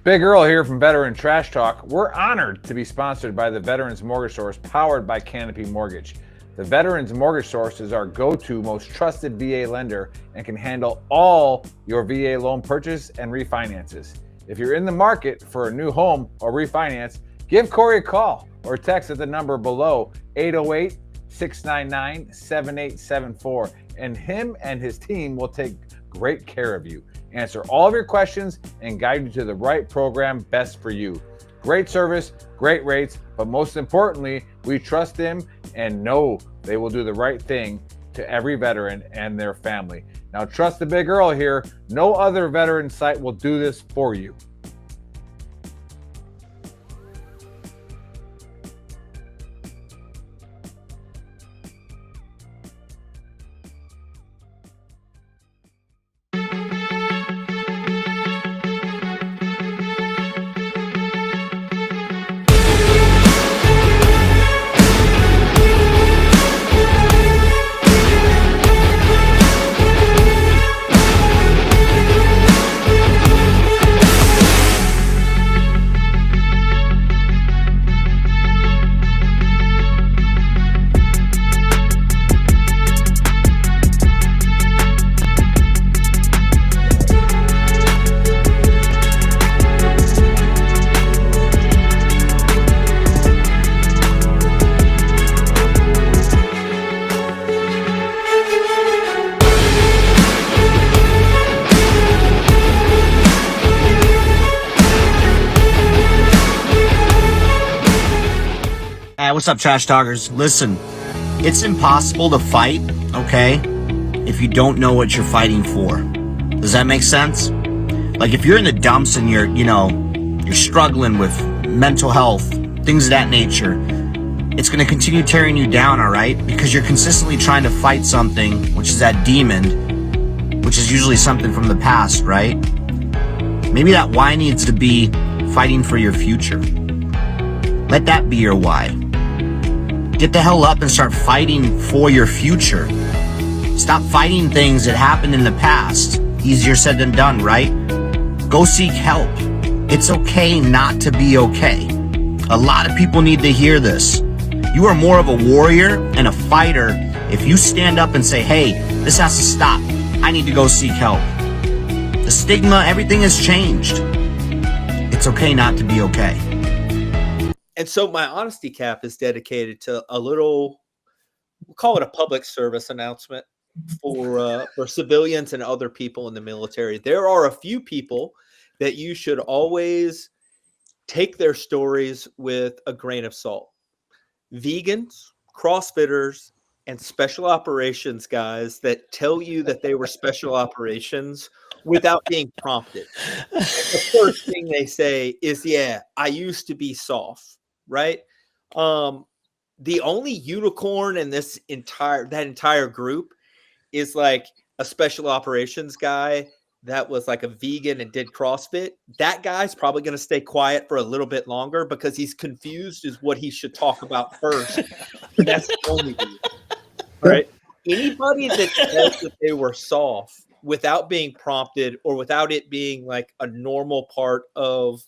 Big Earl here from Veteran Trash Talk. We're honored to be sponsored by the Veterans Mortgage Source, powered by Canopy Mortgage. The Veterans Mortgage Source is our go-to, most trusted VA lender and can handle all your VA loan purchase and refinances. If you're in the market for a new home or refinance, give Corey a call or text at the number below, 808-699-7874, and him and his team will take great care of you, answer all of your questions, and guide you to the right program best for you. Great service, great rates, but most importantly, we trust them and know they will do the right thing to every veteran and their family. Now, trust the Big Earl here. No other veteran site will do this for you. Hey, what's up, trash talkers? Listen, it's impossible to fight, okay, if you don't know what you're fighting for. Does that make sense? Like, if you're in the dumps and you're struggling with mental health, things of that nature, it's going to continue tearing you down, all right? Because you're consistently trying to fight something, which is that demon, which is usually something from the past, right? Maybe that why needs to be fighting for your future. Let that be your why. Get the hell up and start fighting for your future. Stop fighting things that happened in the past. Easier said than done, right? Go seek help. It's okay not to be okay. A lot of people need to hear this. You are more of a warrior and a fighter if you stand up and say, hey, this has to stop. I need to go seek help. The stigma, everything has changed. It's okay not to be okay. And so my honesty cap is dedicated to a little, we'll call it a public service announcement for civilians and other people in the military. There are a few people that you should always take their stories with a grain of salt. Vegans, CrossFitters, and special operations guys that tell you that they were special operations without being prompted. And the first thing they say is, yeah, I used to be soft. Right. The only unicorn in that entire group is like a special operations guy that was like a vegan and did CrossFit. That guy's probably going to stay quiet for a little bit longer because he's confused as what he should talk about first. But that's the only reason. Right. Anybody that says that they were soft without being prompted or without it being like a normal part of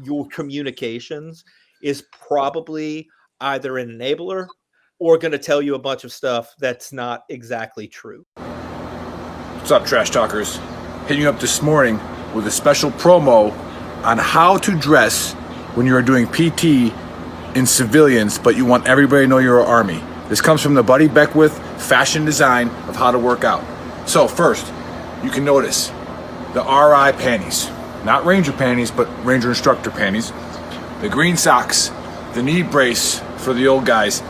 your communications is probably either an enabler or going to tell you a bunch of stuff that's not exactly true. What's up, trash talkers? Hitting you up this morning with a special promo on how to dress when you are doing PT in civilians, but you want everybody to know you're an Army. This comes from the Buddy Beckwith fashion design of how to work out. So first, you can notice the RI panties, not Ranger panties, but Ranger instructor panties. The green socks, the knee brace for the old guys.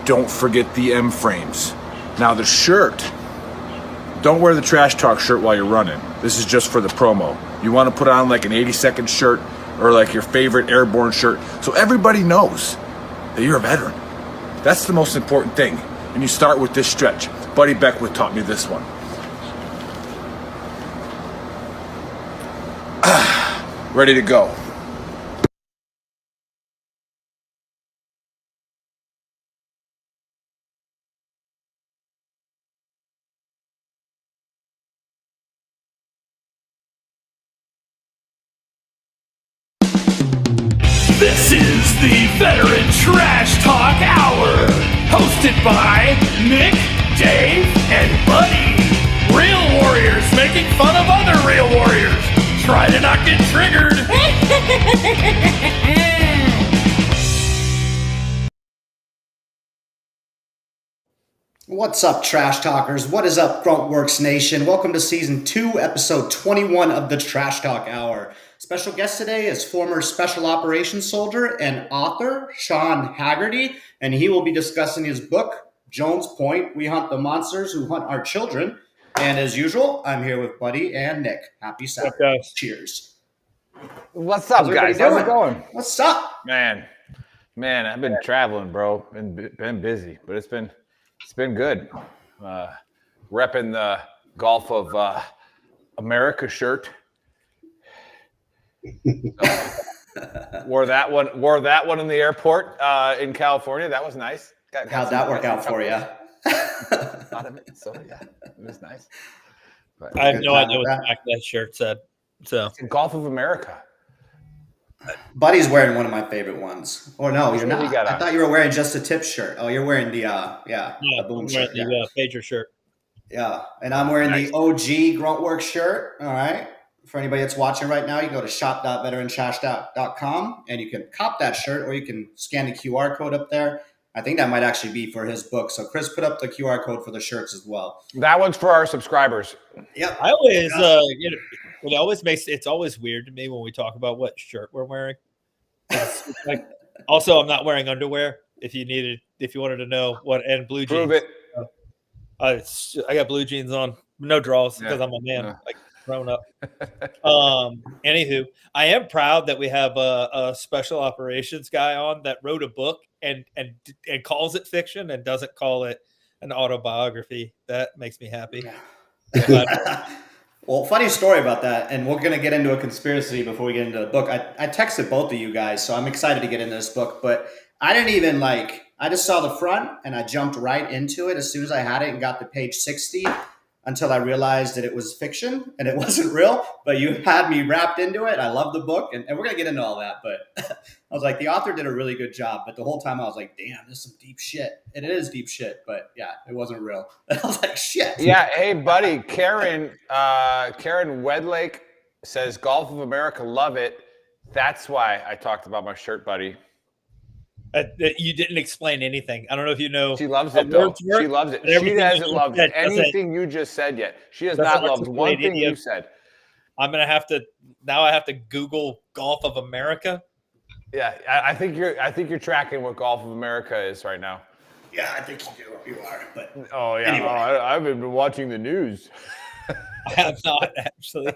Don't forget the M frames. Now the shirt, don't wear the Trash Talk shirt while you're running. This is just for the promo. You want to put on like an 80-second shirt or like your favorite airborne shirt so everybody knows that you're a veteran. That's the most important thing. And you start with this stretch. Buddy Beckwith taught me this one. Ready to go. This is the Veteran Trash Talk Hour, hosted by Nick, Dave, and Buddy. Real warriors making fun of other real warriors. Try to not get triggered. What's up, Trash Talkers? What is up, Gruntworks Nation? Welcome to Season 2, Episode 21 of the Trash Talk Hour. Special guest today is former Special Operations Soldier and author Sean Haggerty, and he will be discussing his book, Jones Point, We Hunt the Monsters Who Hunt Our Children. And as usual, I'm here with Buddy and Nick. Happy Saturday. Cheers. What's up, guys? How's it going? What's up? Man, I've been traveling, bro, and been busy, but it's been good. Repping the Gulf of America shirt. Wore that one in the airport in California. That was nice. How'd that work out for you? Out of it, so yeah, it was nice. But I have no idea what the back of that shirt said. So it's the Gulf of America. Buddy's wearing one of my favorite ones. Or no, you're not. I thought you were wearing just a tip shirt. Oh, you're wearing the the boom shirt. The pager shirt. Yeah, and I'm wearing the OG Gruntworks shirt. All right. For anybody that's watching right now, you can go to shop.veterantrashtalk.com and you can cop that shirt, or you can scan the QR code up there. I think that might actually be for his book. So Chris put up the QR code for the shirts as well. That one's for our subscribers. Yep. I always, it's always weird to me when we talk about what shirt we're wearing. Like, also, I'm not wearing underwear. If you wanted to know what, and blue jeans. Prove it. I got blue jeans on, no draws because I'm a man, like grown up. Anywho, I am proud that we have a special operations guy on that wrote a book and calls it fiction and doesn't call it an autobiography. That makes me happy. Well, funny story about that, and we're going to get into a conspiracy before we get into the book. I texted both of you guys, so I'm excited to get into this book, but I didn't even I just saw the front and I jumped right into it as soon as I had it and got to page 60 until I realized that it was fiction and it wasn't real, but you had me wrapped into it. I love the book, and we're going to get into all that, but I was like, the author did a really good job, but the whole time I was like, damn, this is some deep shit. And it is deep shit, but yeah, it wasn't real. I was like, shit. Yeah, hey, buddy, Karen Wedlake says, Gulf of America, love it. That's why I talked about my shirt, buddy. You didn't explain anything. I don't know if you know. She loves it, though. She loves it. She hasn't loved anything you just said yet. She has not loved one thing you said. I'm gonna have to now. I have to Google Gulf of America. Yeah, I think you're tracking what Gulf of America is right now. Yeah, I think you are. But oh yeah, anyway. I've been watching the news. I have not actually.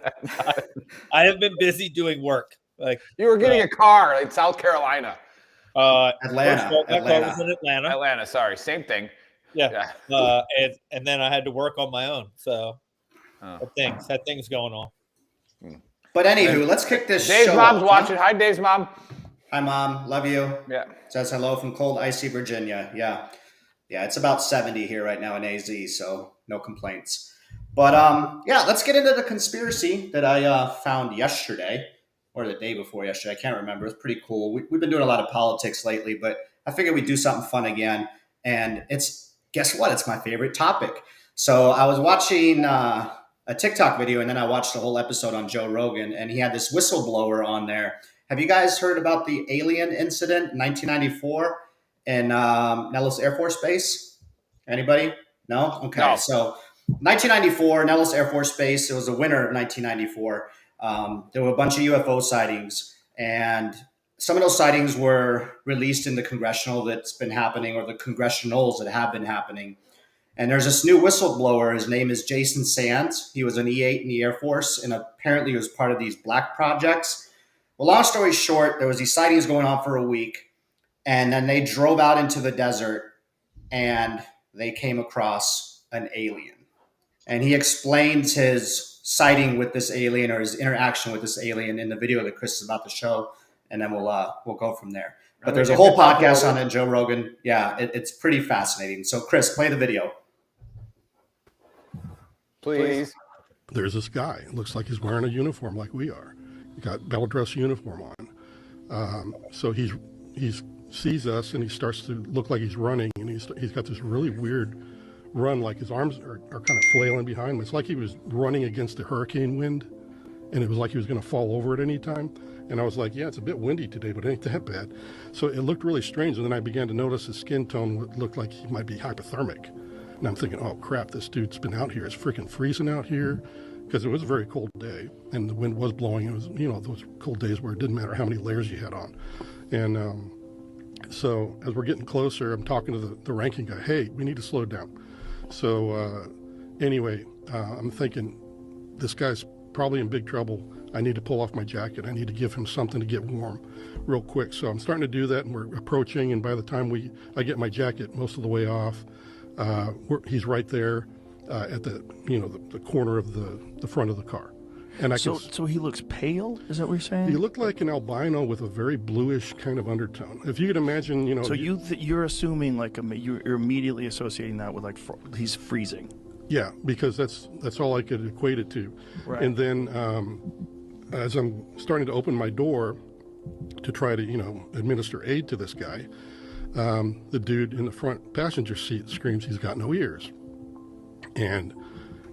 I have been busy doing work. Like you were getting a car in South Carolina. Atlanta. My car was in Atlanta. Atlanta, sorry, same thing. Yeah. And then I had to work on my own. So had things going on. But anywho, let's kick this Dave's show mom's off. watching. Hi, Dave's mom. Hi, Mom. Love you. Yeah. Says hello from cold, icy Virginia. Yeah. Yeah, it's about 70 here right now in AZ, so no complaints. But let's get into the conspiracy that I found yesterday. Or the day before yesterday. I can't remember. It's pretty cool. We've been doing a lot of politics lately, but I figured we'd do something fun again. And guess what? It's my favorite topic. So I was watching a TikTok video, and then I watched the whole episode on Joe Rogan, and he had this whistleblower on there. Have you guys heard about the alien incident in 1994 in Nellis Air Force Base? Anybody? No? Okay. No. So 1994, Nellis Air Force Base. It was the winter of 1994. There were a bunch of UFO sightings, and some of those sightings were released in the congressional that's been happening, or the congressionals that have been happening. And there's this new whistleblower. His name is Jason Sands. He was an E8 in the Air Force, and apparently he was part of these black projects. Well, long story short, there was these sightings going on for a week, and then they drove out into the desert, and they came across an alien. And he explains his sighting with this alien, or his interaction with this alien, in the video that Chris is about to show, and then we'll go from there. But there's a whole podcast on it, Joe Rogan. Yeah, it's pretty fascinating. So Chris, play the video. Please. There's this guy. It looks like he's wearing a uniform like we are. He got bell dress uniform on. So he sees us and he starts to look like he's running, and he's got this really weird run, like his arms are kind of flailing behind him. It's like he was running against a hurricane wind, and it was like he was going to fall over at any time. And I was like, yeah, it's a bit windy today, but it ain't that bad. So it looked really strange. And then I began to notice his skin tone looked like he might be hypothermic. And I'm thinking, oh crap, this dude's been out here. It's freaking freezing out here, because it was a very cold day and the wind was blowing. It was, those cold days where it didn't matter how many layers you had on. And so as we're getting closer, I'm talking to the ranking guy. Hey, we need to slow down. So anyway, I'm thinking this guy's probably in big trouble. I need to pull off my jacket. I need to give him something to get warm real quick. So I'm starting to do that, and we're approaching. And by the time I get my jacket most of the way off, he's right there at the corner of the front of the car. And so he looks pale? Is that what you're saying? He looked like an albino with a very bluish kind of undertone. If you could imagine, So you're assuming you're immediately associating that with he's freezing. Yeah, because that's all I could equate it to. Right. And then as I'm starting to open my door to try to administer aid to this guy, the dude in the front passenger seat screams he's got no ears. And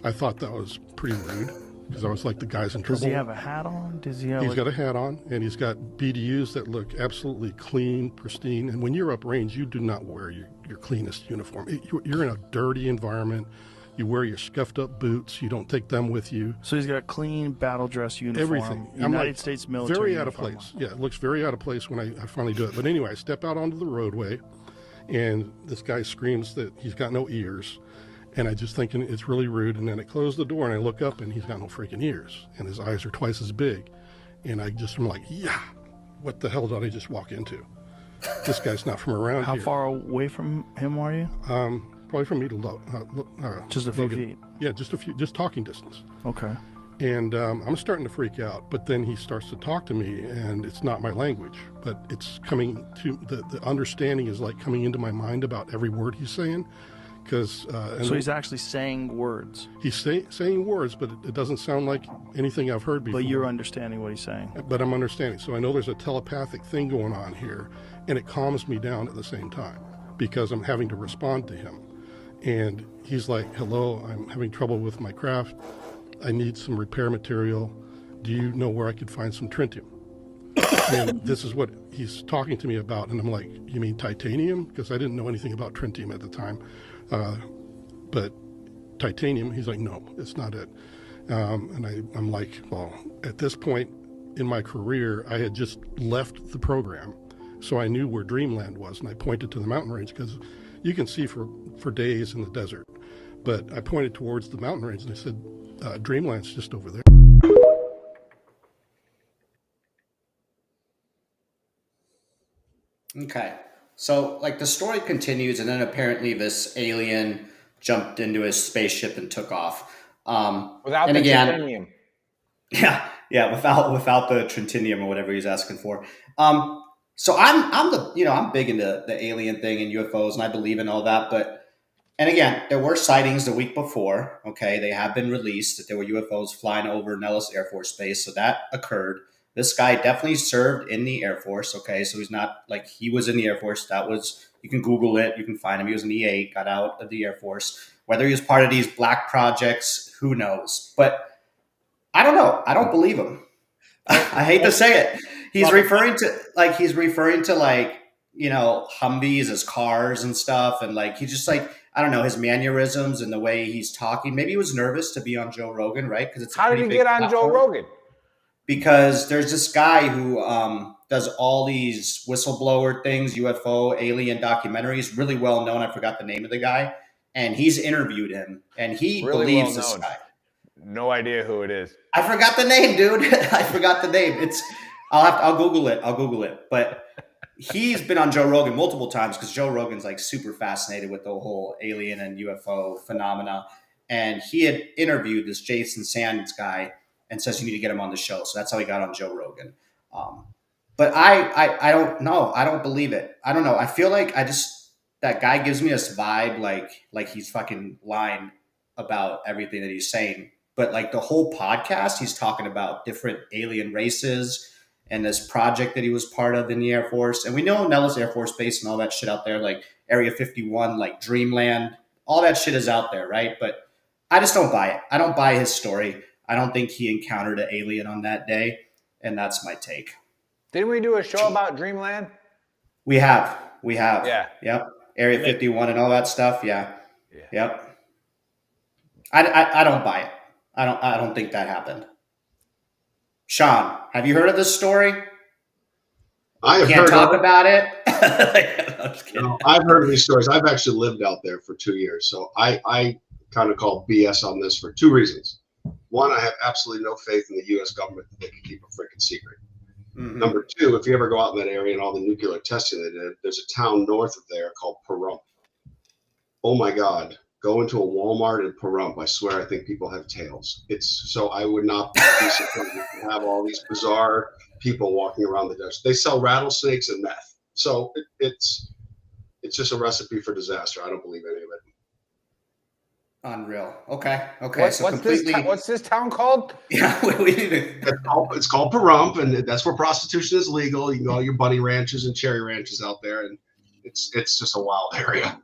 I thought that was pretty rude, because I was like, the guy's in trouble. Does he have a hat on? He's got a hat on, and he's got BDUs that look absolutely clean, pristine. And when you're uprange, you do not wear your cleanest uniform. You're in a dirty environment. You wear your scuffed up boots. You don't take them with you. So he's got a clean battle dress uniform. Everything. United States military very out of place. Yeah, it looks very out of place when I finally do it. But anyway, I step out onto the roadway, and this guy screams that he's got no ears. And I just thinking it's really rude. And then I close the door and I look up, and he's got no freaking ears, and his eyes are twice as big. And I'm like, yeah, what the hell did I just walk into? This guy's not from around here. How far away from him are you? Probably from me to just a few feet. Yeah, just talking distance. Okay. And I'm starting to freak out, but then he starts to talk to me, and it's not my language, but it's coming to the understanding is like coming into my mind about every word he's saying. So he's actually saying words. He's saying words, but it doesn't sound like anything I've heard before. But you're understanding what he's saying. But I'm understanding. So I know there's a telepathic thing going on here, and it calms me down at the same time, because I'm having to respond to him. And he's like, hello, I'm having trouble with my craft. I need some repair material. Do you know where I could find some tritium? And this is what he's talking to me about. And I'm like, you mean titanium? Because I didn't know anything about tritium at the time. But titanium, he's like, no, it's not it. And I'm like, well, at this point in my career, I had just left the program. So I knew where Dreamland was. And I pointed to the mountain range, because you can see for days in the desert. But I pointed towards the mountain range, and I said, Dreamland's just over there. Okay. So, the story continues, and then apparently this alien jumped into his spaceship and took off. Without the titanium. Yeah, without the tritium or whatever he's asking for. So I'm big into the alien thing and UFOs, and I believe in all that. And again, there were sightings the week before. Okay, they have been released that there were UFOs flying over Nellis Air Force Base, so that occurred. This guy definitely served in the Air Force. Okay, so he's not he was in the Air Force. You can Google it, you can find him. He was an E8, got out of the Air Force. Whether he was part of these black projects, who knows? But I don't know. I don't believe him. I hate to say it. He's referring to Humvees as cars and stuff, and he just I don't know, his mannerisms and the way he's talking. Maybe he was nervous to be on Joe Rogan, right? Because it's how did he get on Joe Rogan? Because there's this guy who does all these whistleblower things, UFO, alien documentaries, really well known. I forgot the name of the guy, and he's interviewed him, and he really believes this guy. No idea who it is. I forgot the name, dude. I forgot the name. I'll Google it. But he's been on Joe Rogan multiple times, because Joe Rogan's super fascinated with the whole alien and UFO phenomena. And he had interviewed this Jason Sands guy and says you need to get him on the show. So that's how he got on Joe Rogan. But I don't know. I don't believe it. I don't know. I feel like that guy gives me this vibe like he's fucking lying about everything that he's saying. But the whole podcast, he's talking about different alien races and this project that he was part of in the Air Force. And we know Nellis Air Force Base and all that shit out there, like Area 51, like Dreamland, all that shit is out there, right? But I just don't buy it. I don't buy his story. I don't think he encountered an alien on that day, and that's my take. Didn't we do a show about Dreamland? We have. Yeah. Yep. Area 51 and all that stuff. Yeah. Yep. I don't buy it. I don't think that happened. Sean, have you heard of this story? I have Can't heard talk of it. about it. I'm just kidding. No, I've heard of these stories. I've actually lived out there for 2 years. So I kind of call BS on this for two reasons. One, I have absolutely no faith in the U.S. government that they can keep a freaking secret. Mhm. Number two, if you ever go out in that area and all the nuclear testing they did, there's a town north of there called Pahrump. Oh my God. Go into a Walmart in Pahrump. I swear, I think people have tails. So I would not be surprised to have all these bizarre people walking around the desert. They sell rattlesnakes and meth. So it's just a recipe for disaster. I don't believe any of it. Unreal. Okay. What's this town called? Yeah, we need to. It's called Pahrump, and that's where prostitution is legal. You can go all your bunny ranches and cherry ranches out there, and it's just a wild area.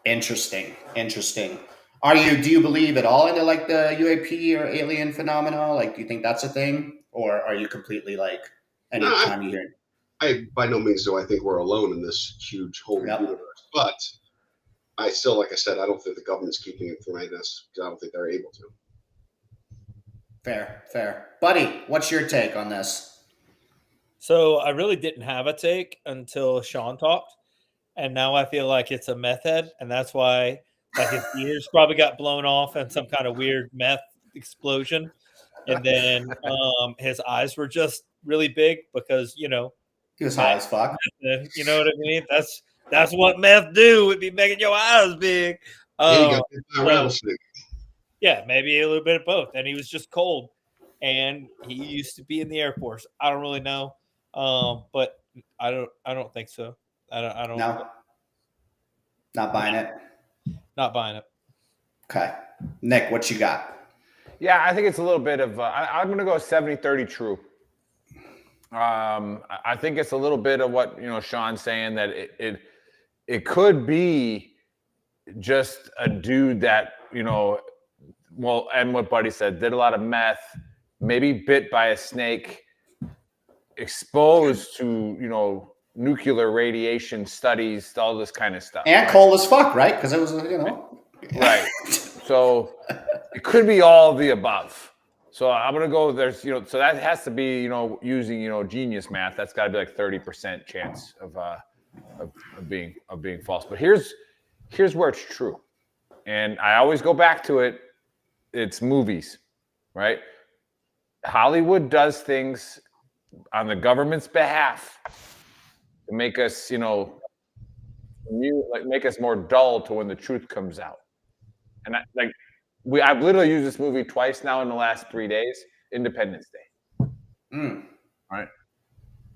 Interesting. Do you believe at all into like the UAP or alien phenomena? Like, do you think that's a thing, or are you completely like anytime you hear? I by no means do I think we're alone in this huge whole universe, but I still, like I said, I don't think the government's keeping it from us because I don't think they're able to. Fair. Buddy, what's your take on this? So I really didn't have a take until Sean talked, and now I feel like it's a meth head, and that's why like his ears probably got blown off in some kind of weird meth explosion, and then his eyes were just really big because he was high as fuck. You know what I mean? That's what meth do. It'd be making your eyes big. Yeah, maybe a little bit of both. And he was just cold, and he used to be in the Air Force. I don't really know, but I don't think so. I don't. No. Not buying it. Not buying it. Okay, Nick, what you got? Yeah, I think it's a little bit of. I'm going to go 70-30 true. I think it's a little bit of what Sean's saying, that it could be just a dude that well, and what Buddy said, did a lot of meth, maybe bit by a snake, exposed to nuclear radiation studies, all this kind of stuff, and right? cold as fuck, right? Because it was right. So it could be all of the above. So I'm gonna go. There's so that has to be using genius math. That's got to be like 30% chance of being false. But here's where it's true, and I always go back to it. It's movies, right? Hollywood does things on the government's behalf to make us make us more dull to when the truth comes out. And I've literally used this movie twice now in the last 3 days. Independence Day. Right.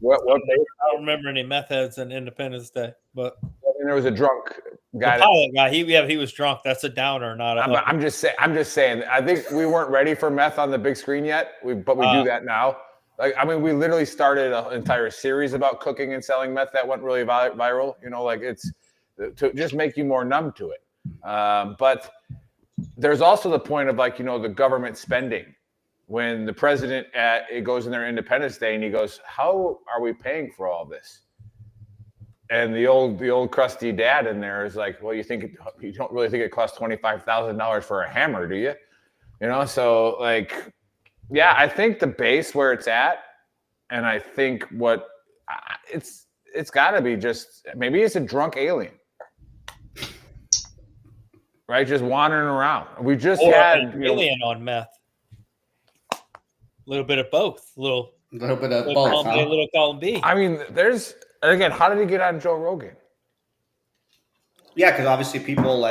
What day? I don't remember any meth heads in Independence Day, but there was a drunk guy. The pilot guy. He was drunk. That's a downer, not a. I'm just saying. I think we weren't ready for meth on the big screen yet. But we do that now. We literally started an entire series about cooking and selling meth that went really viral. It's to just make you more numb to it. But there's also the point of the government spending. When the president it goes in their Independence Day and he goes, "How are we paying for all this?" And the old crusty dad in there is like, "Well, you don't really think it costs $25,000 for a hammer, do you?" So yeah, I think the base where it's at, and I think it's got to be just maybe it's a drunk alien. Right, just wandering around. We just had an alien on meth. A little bit of both. A little bit of both. Huh? A little column B. I mean, again, how did he get on Joe Rogan? Yeah, because obviously people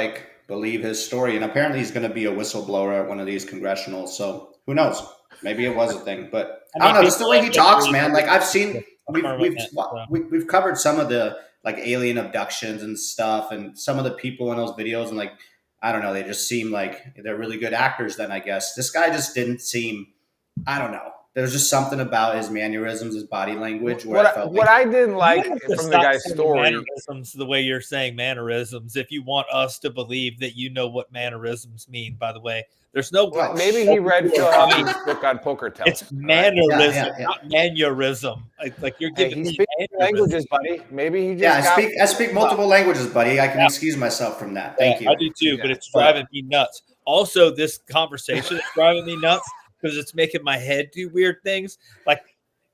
believe his story, and apparently he's going to be a whistleblower at one of these congressionals. So who knows? Maybe it was a thing, but I don't know. Just the way he talks, man. I've seen, we've covered some of the alien abductions and stuff, and some of the people in those videos, and I don't know, they just seem like they're really good actors. Then I guess this guy just didn't seem. I don't know. There's just something about his mannerisms, his body language, where I felt what I didn't like You have to from the stop guy's saying story. mannerisms the way you're saying mannerisms. If you want us to believe that you know what mannerisms mean, by the way, there's no. Well, Maybe he read Phil Hellmuth's book on poker tells. It's mannerism, Yeah. not mannerism. Like you're Hey, giving he me speaks languages, buddy. Maybe he just I speak multiple languages, buddy. I can excuse myself from that. Thank you. I do too, but it's driving me nuts. Also, this conversation is driving me nuts because it's making my head do weird things. Like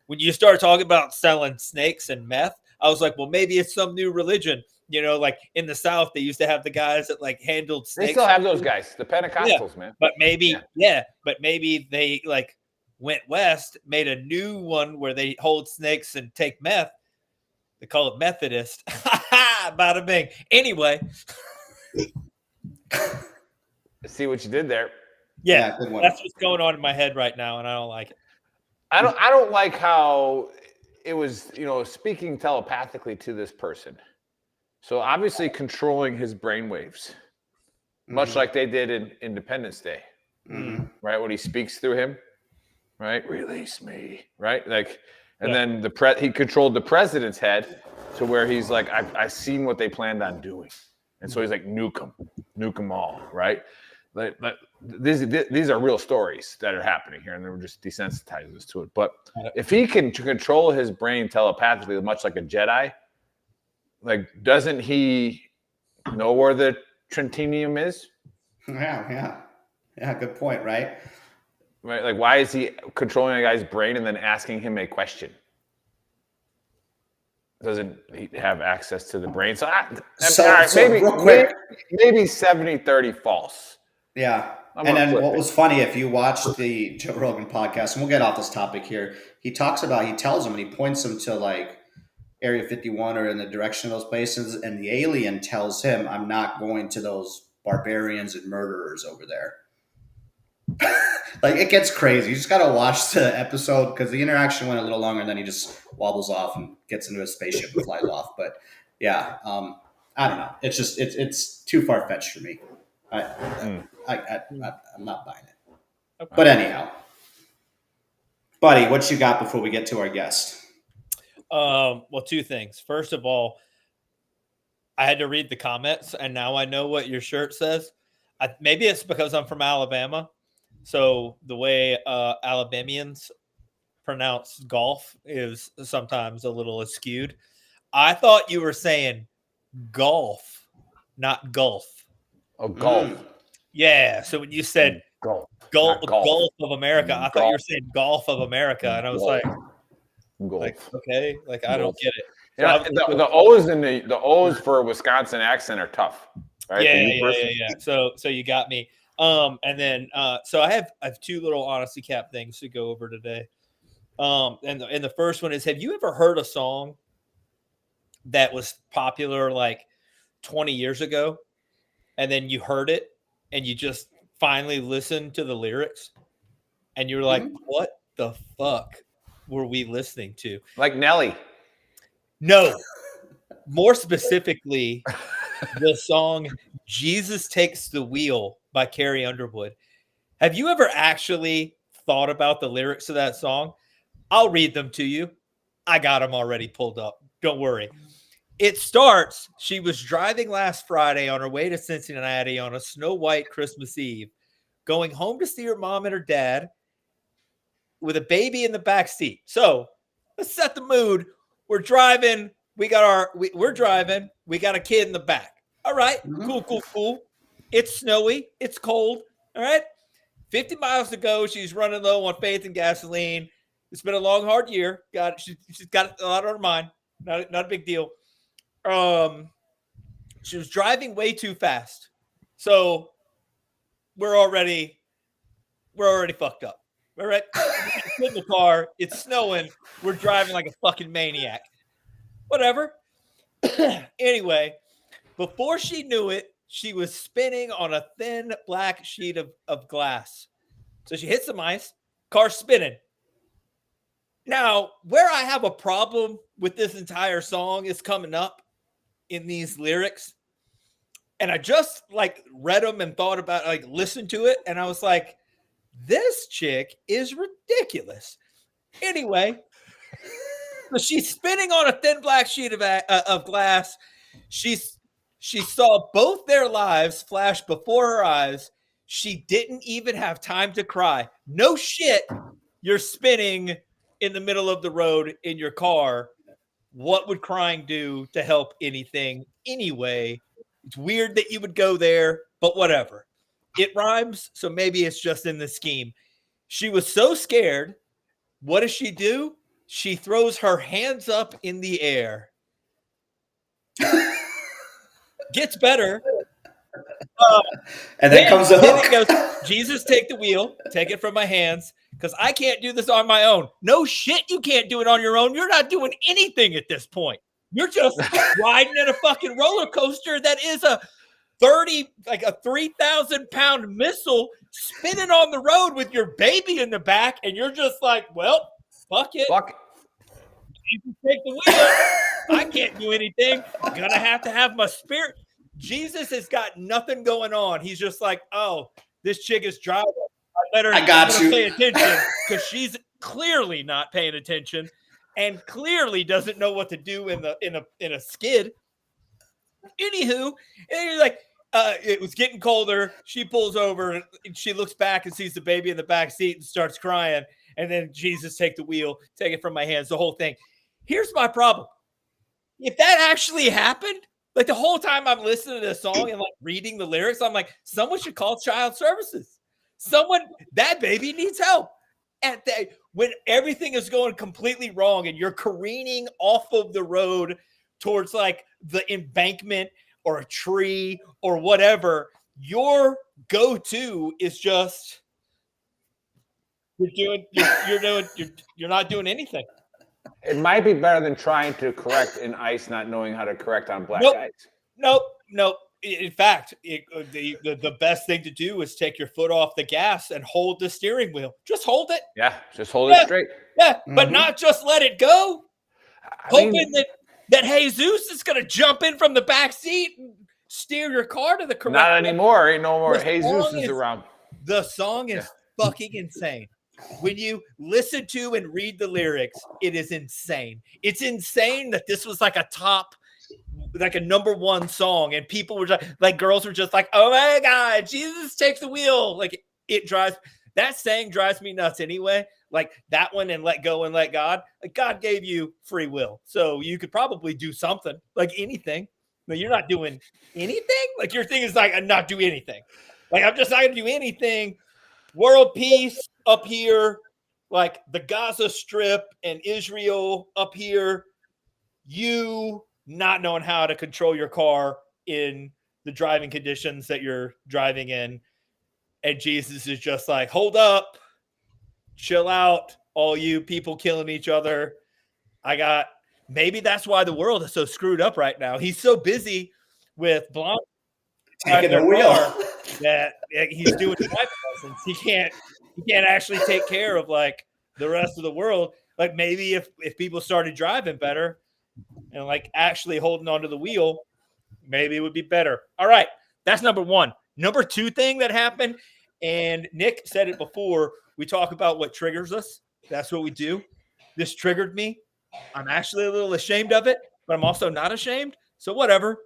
when you start talking about selling snakes and meth, I was like, well, maybe it's some new religion. You know, like in the South, they used to have the guys that like handled snakes. They still have those guys, the Pentecostals, man. But maybe, but maybe they like went west, made a new one where they hold snakes and take meth. They call it Methodist. Bada bing. Anyway. See what you did there. Yeah, good one. that's what's going on in my head right now, and I don't like it. I don't like how it was, speaking telepathically to this person. So obviously controlling his brainwaves, much like they did in Independence Day, right? When he speaks through him, right? Release me, right? Like, and then he controlled the president's head to where he's like, I've seen what they planned on doing. And so he's like, nuke them all, right? Like these are real stories that are happening here, and they were just desensitizing us to it. But if he can control his brain telepathically, much like a Jedi, like, doesn't he know where the Trentinium is? Yeah. Good point, right? Right. Like, why is he controlling a guy's brain and then asking him a question? Doesn't he have access to the brain? So, maybe 70-30 false. Yeah. And then what was funny, if you watch the Joe Rogan podcast, and we'll get off this topic here, he tells him, and he points him to like Area 51 or in the direction of those places, and the alien tells him, I'm not going to those barbarians and murderers over there. Like, it gets crazy. You just got to watch the episode because the interaction went a little longer, and then he just wobbles off and gets into a spaceship and flies off. But yeah, I don't know. It's just it's too far fetched for me. I'm not buying it. Okay. But anyhow, buddy, what you got before we get to our guest? Well, two things. First of all, I had to read the comments, and now I know what your shirt says. Maybe it's because I'm from Alabama. So the way Alabamians pronounce golf is sometimes a little skewed. I thought you were saying golf, not golf. Oh, golf. Yeah. So when you said golf of America, I thought you were saying Golf of America, and I was like, okay, like I don't get it. So the O's and the O's for a Wisconsin accent are tough, right? Yeah. So you got me. And then so I have two little honesty cap things to go over today. And the first one is, have you ever heard a song that was popular like 20 years ago, and then you heard it and you just finally listened to the lyrics and you're like, what the fuck were we listening to? Like Nelly. No. More specifically, the song Jesus Takes the Wheel by Carrie Underwood. Have you ever actually thought about the lyrics of that song? I'll read them to you. I got them already pulled up. Don't worry. It starts, she was driving last Friday on her way to Cincinnati on a snow white Christmas Eve, going home to see her mom and her dad with a baby in the back seat. So let's set the mood. We're driving. We're driving. We got a kid in the back. All right. Cool. It's snowy. It's cold. All right. 50 miles to go. She's running low on faith and gasoline. It's been a long, hard year. She's got a lot on her mind. Not a big deal. She was driving way too fast. So we're already fucked up. All right. In the car. It's snowing. We're driving like a fucking maniac. Whatever. Anyway, before she knew it, she was spinning on a thin black sheet of glass. So she hits some ice, car spinning. Now, where I have a problem with this entire song is coming up in these lyrics. And I just like read them and thought about listened to it. And I was like, this chick is ridiculous. Anyway, so she's spinning on a thin black sheet of glass. She saw both their lives flash before her eyes. She didn't even have time to cry. No shit, you're spinning in the middle of the road in your car. What would crying do to help anything anyway? It's weird that you would go there, but whatever. It rhymes, so maybe it's just in the scheme. She was so scared. What does she do? She throws her hands up in the air. Gets better. And then comes the hook. Then it goes, Jesus, take the wheel. Take it from my hands because I can't do this on my own. No shit, you can't do it on your own. You're not doing anything at this point. You're just riding in a fucking roller coaster that is a 3,000-pound missile spinning on the road with your baby in the back, and you're just like, well, fuck it. Jesus, take the wheel. I can't do anything. Gonna have to have my spirit. Jesus has got nothing going on. He's just like, oh, this chick is driving. I got you. Pay attention because she's clearly not paying attention and clearly doesn't know what to do in a skid. Anywho, and you're like, it was getting colder. She pulls over and she looks back and sees the baby in the back seat and starts crying. And then Jesus, take the wheel, take it from my hands, the whole thing. Here's my problem. If that actually happened, like the whole time I'm listening to this song and like reading the lyrics, I'm like, someone should call child services. That baby needs help. When everything is going completely wrong and you're careening off of the road towards like the embankment or a tree or whatever, your go-to is just you're not doing anything. It might be better than trying to correct in ice, not knowing how to correct on black ice. Nope. In fact, the best thing to do is take your foot off the gas and hold the steering wheel. Just hold it. Yeah, just hold it straight. Yeah, but not just let it go. Hoping that Jesus is going to jump in from the back seat and steer your car to the correct. Not anymore. Ain't no more Jesus is around. The song is fucking insane. When you listen to and read the lyrics, it is insane. It's insane that this was like a number one song, and people were just like, girls were just like, oh my God, Jesus takes the wheel. Like that saying drives me nuts anyway. Like that one and let go and let God. Like God gave you free will. So you could probably do something, like anything. But you're not doing anything. Like your thing is like, I'm not doing anything. Like I'm just not gonna do anything. World peace up here, like the Gaza Strip and Israel up here. You not knowing how to control your car in the driving conditions that you're driving in. And Jesus is just like, hold up, chill out, all you people killing each other. Maybe that's why the world is so screwed up right now. He's so busy with blonde taking the wheel that he's doing driving lessons. He can't actually take care of like the rest of the world. Like maybe if people started driving better and like actually holding onto the wheel, maybe it would be better. All right. That's number one. Number two thing that happened, and Nick said it before, we talk about what triggers us. That's what we do. This triggered me. I'm actually a little ashamed of it, but I'm also not ashamed. So whatever.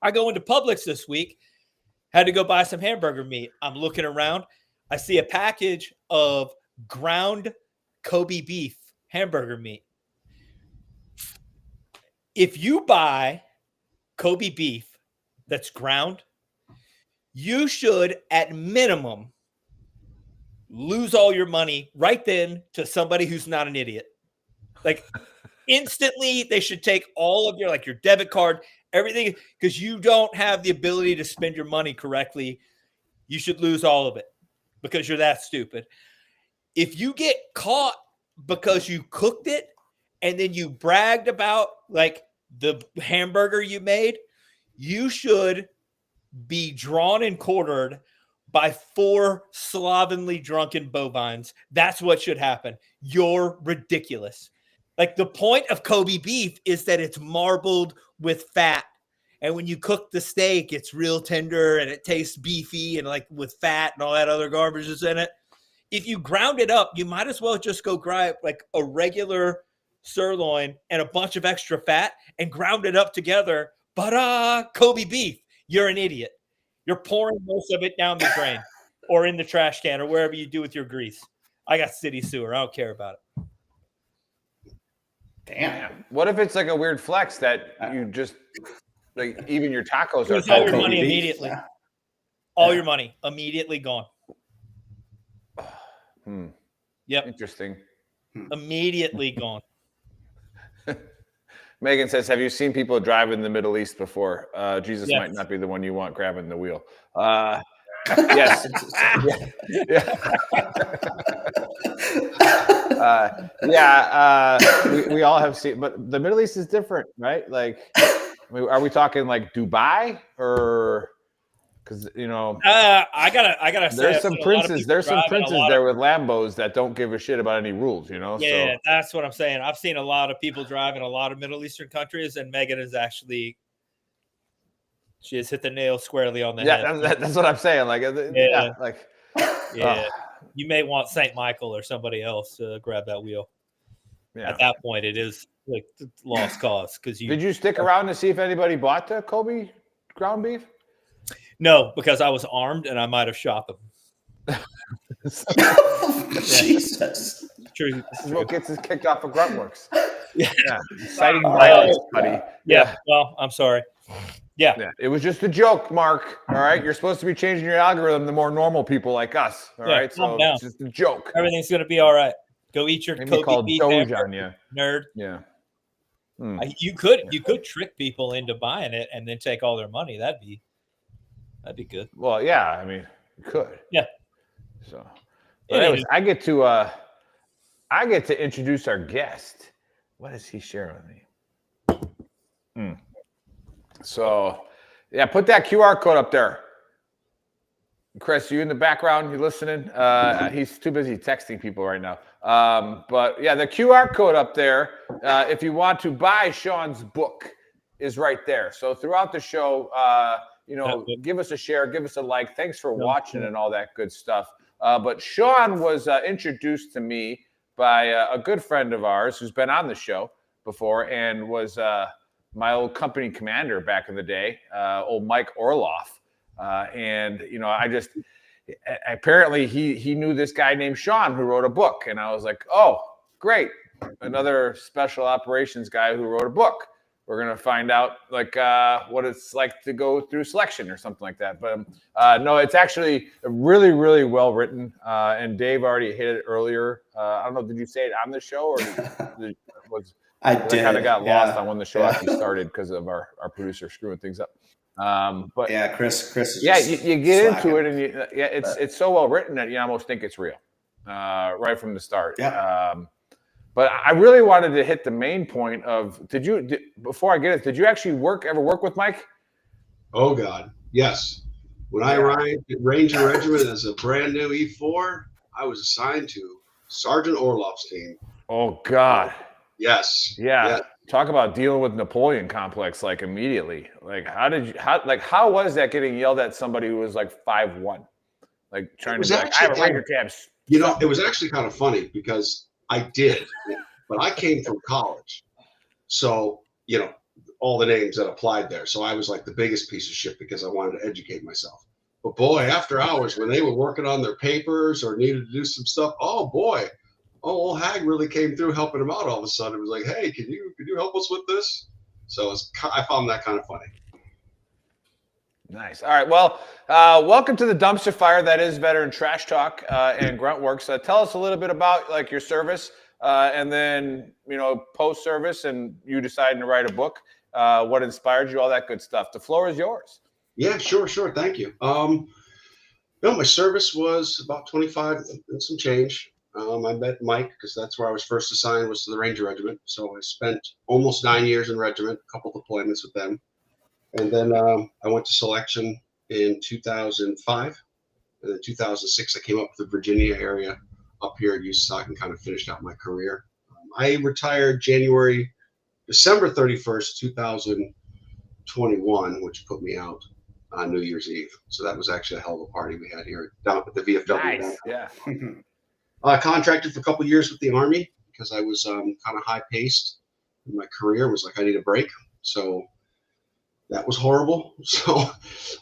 I go into Publix this week, had to go buy some hamburger meat. I'm looking around. I see a package of ground Kobe beef hamburger meat. If you buy Kobe beef that's ground, you should at minimum lose all your money right then to somebody who's not an idiot. Like instantly they should take all of your debit card, everything, because you don't have the ability to spend your money correctly. You should lose all of it because you're that stupid. If you get caught because you cooked it and then you bragged about like the hamburger you made, you should be drawn and quartered by 4 slovenly drunken bovines. That's what should happen. You're ridiculous. Like the point of Kobe beef is that it's marbled with fat. And when you cook the steak, it's real tender and it tastes beefy and like with fat and all that other garbage is in it. if you ground it up, you might as well just go grab like a regular sirloin and a bunch of extra fat and ground it up together. But Kobe beef, you're an idiot. You're pouring most of it down the drain or in the trash can or wherever you do with your grease. I got city sewer. I don't care about it. Damn. What if it's like a weird flex that you just like even your tacos Lose are all your Kobe money beef? immediately. All your money immediately gone. Yep. Interesting. Immediately gone. Megan says, have you seen people drive in the Middle East before? Jesus Yes. might not be the one you want grabbing the wheel. Yes. We all have seen, but the Middle East is different, right? Like, are we talking like Dubai or? Because I gotta say, there's some princes. There's some princes there with Lambos that don't give a shit about any rules. Yeah, so. that's what I'm saying. I've seen a lot of people drive in a lot of Middle Eastern countries, and Megan is actually she has hit the nail squarely on the head. Yeah, that's what I'm saying. Like, you may want St. Michael or somebody else to grab that wheel. Yeah. At that point, it is like lost cause because Did you stick around to see if anybody bought the Kobe ground beef? No, because I was armed and I might have shot them. Jesus. True. This is what gets us kicked off of Gruntworks. Yeah. Citing violence, buddy. Yeah. Well, I'm sorry. Yeah. It was just a joke, Mark. All right. You're supposed to be changing your algorithm to more normal people like us. All right. So it's just a joke. Everything's going to be all right. Go eat your Kobe beef Doge on you. Nerd. Yeah. You could trick people into buying it and then take all their money. That'd be good. Well, yeah. I mean, you could. Yeah. So, but anyways, I get to introduce our guest. What is he sharing with me? So, yeah, put that QR code up there. Chris, you in the background? You listening? He's too busy texting people right now. But yeah, the QR code up there, if you want to buy Sean's book, is right there. So throughout the show, give us a share, give us a like. Thanks for watching and all that good stuff. But Sean was introduced to me by a good friend of ours who's been on the show before and was my old company commander back in the day, old Mike Orloff. And apparently he knew this guy named Sean who wrote a book. And I was like, oh, great. Another special operations guy who wrote a book. We're going to find out what it's like to go through selection or something like that. But no, it's actually really, really well written. And Dave already hit it earlier. I don't know. Did you say it on the show or I did. I kind of got lost on when the show actually started because of our producer screwing things up. But yeah, Chris is you get into it and it's so well written that you almost think it's real right from the start. Yeah. But I really wanted to hit the main point of before I get it, did you actually ever work with Mike? Oh God, yes. When I arrived at Ranger Regiment as a brand new E4, I was assigned to Sergeant Orloff's team. Oh God. Yes. Yeah. Talk about dealing with Napoleon complex like immediately. Like how was that getting yelled at somebody who was like 5'1"? Like trying to be like, I have a Ranger tabs. It was actually kind of funny because I did, but I came from college. So, all the names that applied there. So I was like the biggest piece of shit because I wanted to educate myself. But boy, after hours, when they were working on their papers or needed to do some stuff, old Hag really came through helping him out all of a sudden. It was like, hey, can you help us with this? So I found that kind of funny. Nice. All right. Well, welcome to the dumpster fire that is Veteran Trash Talk and Gruntworks. Tell us a little bit about your service and then, post service and you deciding to write a book, what inspired you, all that good stuff. The floor is yours. Yeah, sure. Thank you. My service was about 25 and some change. I met Mike because that's where I was first assigned, was to the Ranger Regiment. So I spent almost 9 years in regiment, a couple deployments with them. And then I went to selection in 2005. And then 2006, I came up to the Virginia area up here at USAC and kind of finished out my career. I retired December 31st, 2021, which put me out on New Year's Eve. So that was actually a hell of a party we had here down at the VFW. Nice. Yeah. I contracted for a couple of years with the Army because I was kind of high paced in my career. It was like I need a break. So that was horrible. So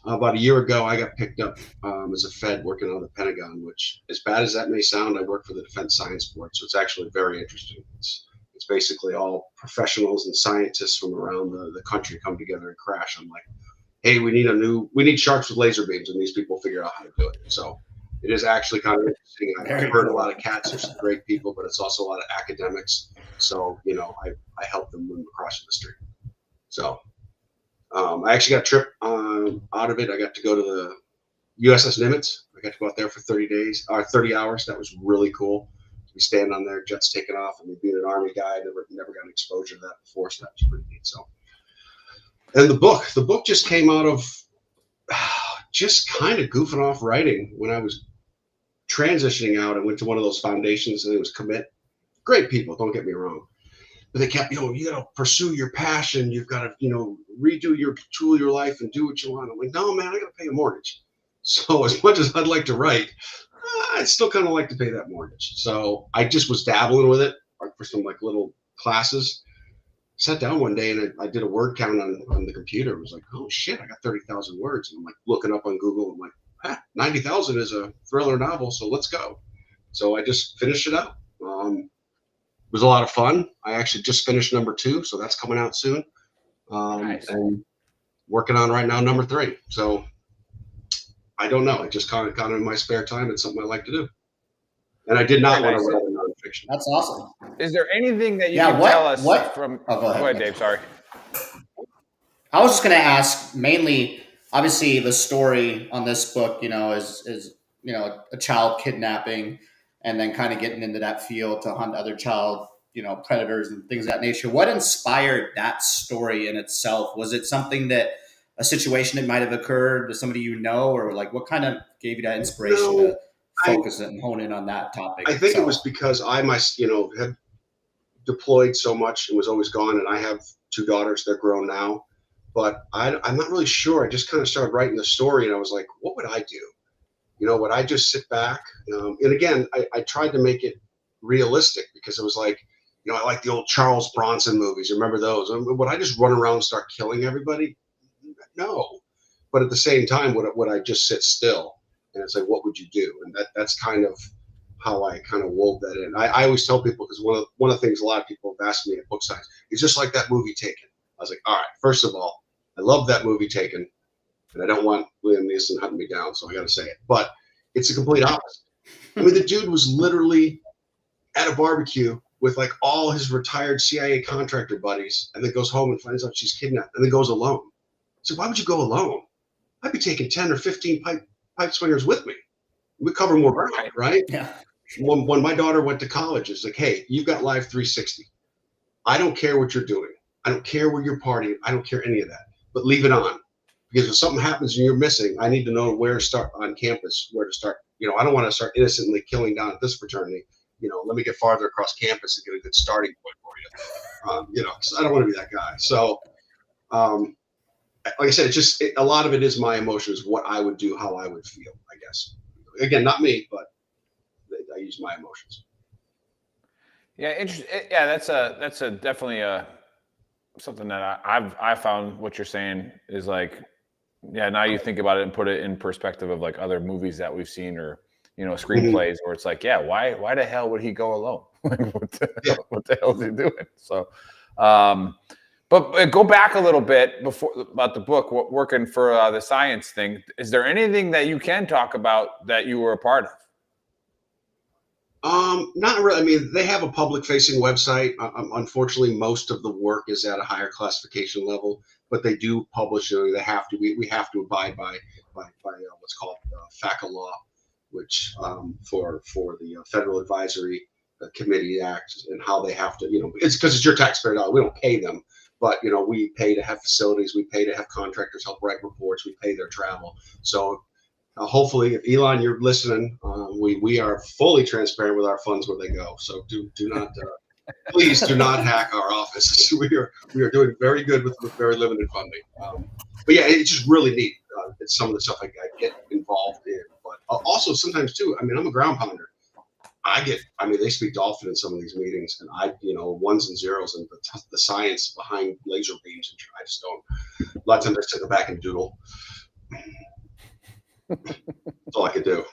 about a year ago, I got picked up as a Fed working on the Pentagon, which, as bad as that may sound, I work for the Defense Science Board. So it's actually very interesting. It's basically all professionals and scientists from around the country come together and crash. I'm like, hey, we need sharks with laser beams, and these people figure out how to do it. So it is actually kind of interesting. I've heard a lot of cats. There's some great people, but it's also a lot of academics. So, I help them when we're crossing the street. So I actually got a trip out of it. I got to go to the USS Nimitz. I got to go out there for 30 hours. That was really cool. We stand on there, jets taking off. I mean, being an Army guy, never got exposure to that before, so that was pretty neat. So, and the book just came out of just kind of goofing off writing when I was transitioning out. I went to one of those foundations, and it was Commit. Great people, don't get me wrong. But they kept, you got to pursue your passion. You've got to, redo your life and do what you want. I'm like, no, man, I got to pay a mortgage. So as much as I'd like to write, I'd still kind of like to pay that mortgage. So I just was dabbling with it for some little classes. Sat down one day and I did a word count on the computer. It was like, oh shit, I got 30,000 words. And I'm like looking up on Google. I'm like, 90,000 is a thriller novel. So let's go. So I just finished it up. It was a lot of fun. I actually just finished number 2, so that's coming out soon. Nice. And working on right now number 3. So I don't know. It just kind of in my spare time. It's something I like to do. And I did not want to write a nonfiction. That's awesome. Is there anything that you can tell us from? Oh, go ahead, Dave. Sorry. I was just going to ask mainly, obviously, the story on this book, is a child kidnapping, and then kind of getting into that field to hunt other child, predators and things of that nature. What inspired that story in itself? Was it something a situation that might have occurred to somebody or what kind of gave you that inspiration to focus and hone in on that topic? I think it was because I had deployed so much and was always gone, and I have 2 daughters. They're grown now, but I'm not really sure. I just kind of started writing the story, and I was like, what would I do? Would I just sit back? And again, I tried to make it realistic because it was like, I like the old Charles Bronson movies. Remember those? Would I just run around and start killing everybody? No. But at the same time, would I just sit still? And it's like, what would you do? And that's kind of how I kind of wove that in. I always tell people, because one of the things a lot of people have asked me at book signs, it's just like that movie Taken. I was like, all right, first of all, I love that movie Taken. And I don't want Liam Neeson hunting me down, so I got to say it. But it's the complete opposite. I mean, the dude was literally at a barbecue with all his retired CIA contractor buddies, and then goes home and finds out she's kidnapped, and then goes alone. So why would you go alone? I'd be taking 10 or 15 pipe swingers with me. We cover more ground, right? Yeah. When my daughter went to college, it's like, hey, you've got Live 360. I don't care what you're doing. I don't care where you're partying. I don't care any of that. But leave it on. Because if something happens and you're missing, I need to know where to start on campus, where to start. I don't want to start innocently killing down at this fraternity. Let me get farther across campus and get a good starting point for you. Because I don't want to be that guy. So, like I said, a lot of it is my emotions, what I would do, how I would feel, I guess. Again, not me, but I use my emotions. Yeah, interesting. Yeah, that's a definitely something that I found. What you're saying is now you think about it and put it in perspective of other movies that we've seen or screenplays where it's why the hell would he go alone? What the hell is he doing? So, but go back a little bit about the book, working for the science thing. Is there anything that you can talk about that you were a part of? Not really. I mean, they have a public-facing website. Unfortunately, most of the work is at a higher classification level, but they do publish. They have to. We have to abide by what's called FACA law, which for the Federal Advisory Committee Act, and how they have to. It's because it's your taxpayer dollar. We don't pay them, but we pay to have facilities. We pay to have contractors help write reports. We pay their travel. So. Hopefully, if Elon, you're listening, we are fully transparent with our funds where they go. So do not, please do not hack our office. We are doing very good with very limited funding. But yeah, it's just really neat. It's some of the stuff I get involved in. But also sometimes too, I mean, I'm a ground pounder. they speak dolphin in some of these meetings, and ones and zeros and the science behind laser beams. And I just don't. A lot of times I sit in the back and doodle. That's all I could do.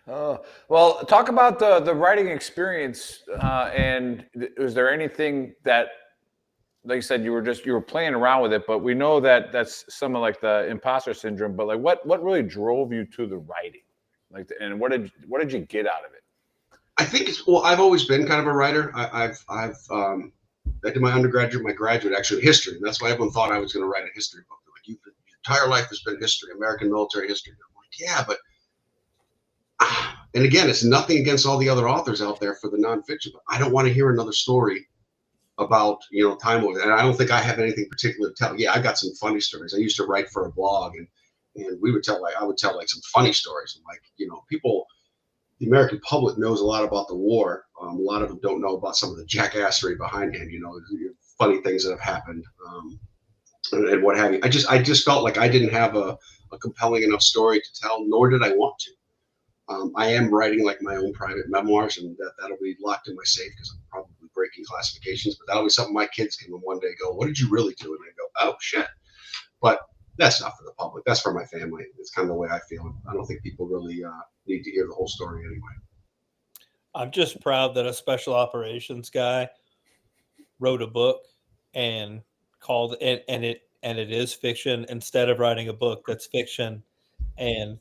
Well, talk about the writing experience. And is there anything that, like you said, you were playing around with it, but we know that that's some of like the imposter syndrome. But like, what really drove you to the writing? Like, and what did you get out of it? I think I've always been kind of a writer. I did my undergraduate, my graduate actually history, and that's why everyone thought I was going to write a history book. They're like, your entire life has been history, American military history. I'm like, yeah, but and again, it's nothing against all the other authors out there for the nonfiction, but I don't want to hear another story about time over there. And I don't think I have anything particular to tell. Yeah, I got some funny stories. I used to write for a blog, and we would I would tell like some funny stories. And like, people, the American public knows a lot about the war. A lot of them don't know about some of the jackassery behindhand, funny things that have happened, and what have you. I just felt like I didn't have a compelling enough story to tell, nor did I want to. I am writing like my own private memoirs, and that'll be locked in my safe because I'm probably breaking classifications, but that'll be something my kids can one day go, what did you really do? And I go, oh shit. But that's not for the public. That's for my family. It's kind of the way I feel. I don't think people really need to hear the whole story anyway. I'm just proud that a special operations guy wrote a book and called it, and it is fiction, instead of writing a book that's fiction and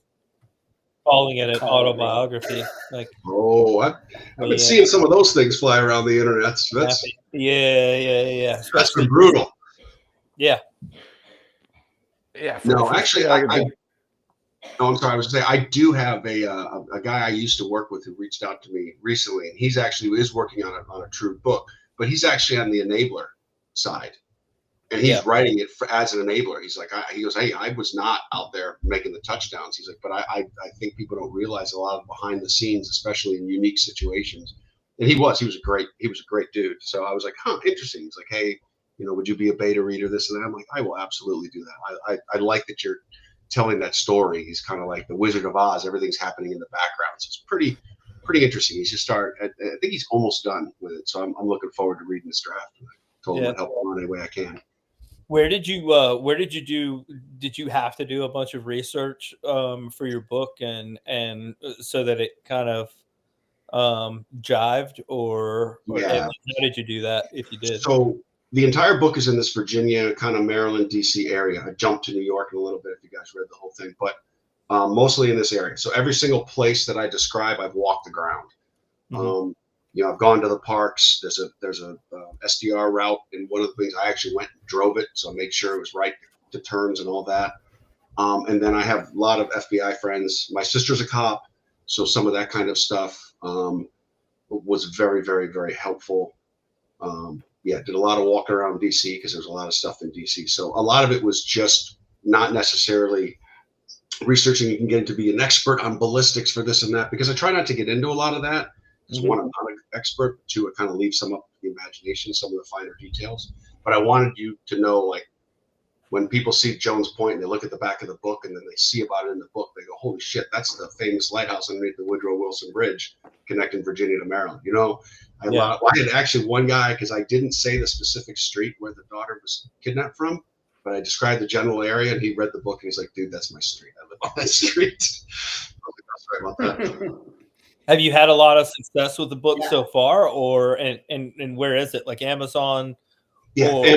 calling it an autobiography. Like, I've been seeing some of those things fly around the internet. So that's That's been brutal. Yeah. Yeah. No, actually, I'm sorry. I was going to say, I do have a guy I used to work with who reached out to me recently, and he's actually is working on a true book, but he's actually on the enabler side, and he's writing it as an enabler. He's like, he goes, hey, I was not out there making the touchdowns. He's like, but I think people don't realize a lot of behind the scenes, especially in unique situations. And he was a great dude. So I was like, interesting. He's like, hey, would you be a beta reader, this and that? I'm like, I will absolutely do that. I like that you're telling that story. He's kind of like the Wizard of Oz. Everything's happening in the background. So it's pretty interesting. He's just I think he's almost done with it. So I'm looking forward to reading this draft. And I told him I'd help him any way I can. Did you have to do a bunch of research for your book and so that it kind of jived or how did you do that if you did? So the entire book is in this Virginia, kind of Maryland, DC area. I jumped to New York in a little bit if you guys read the whole thing, but mostly in this area. So every single place that I describe, I've walked the ground. Mm-hmm. I've gone to the parks. There's a SDR route, and one of the things I actually went and drove it, so I made sure it was right to turns and all that. And then I have a lot of FBI friends. My sister's a cop, so some of that kind of stuff was very, very, very helpful. Did a lot of walking around DC because there's a lot of stuff in DC. So a lot of it was just not necessarily researching. You can get to be an expert on ballistics for this and that, because I try not to get into a lot of that. Because one, I'm not an expert. Two, it kind of leaves some up to the imagination, some of the finer details. But I wanted you to know, like, when people see Jones Point and they look at the back of the book and then they see about it in the book, they go, holy shit, that's the famous lighthouse underneath the Woodrow Wilson Bridge connecting Virginia to Maryland. I had actually one guy, because I didn't say the specific street where the daughter was kidnapped from, but I described the general area, and he read the book and he's like, dude, that's my street. I live on that street. Sorry about that. Have you had a lot of success with the book so far, or and where is it? Like Amazon? Yeah,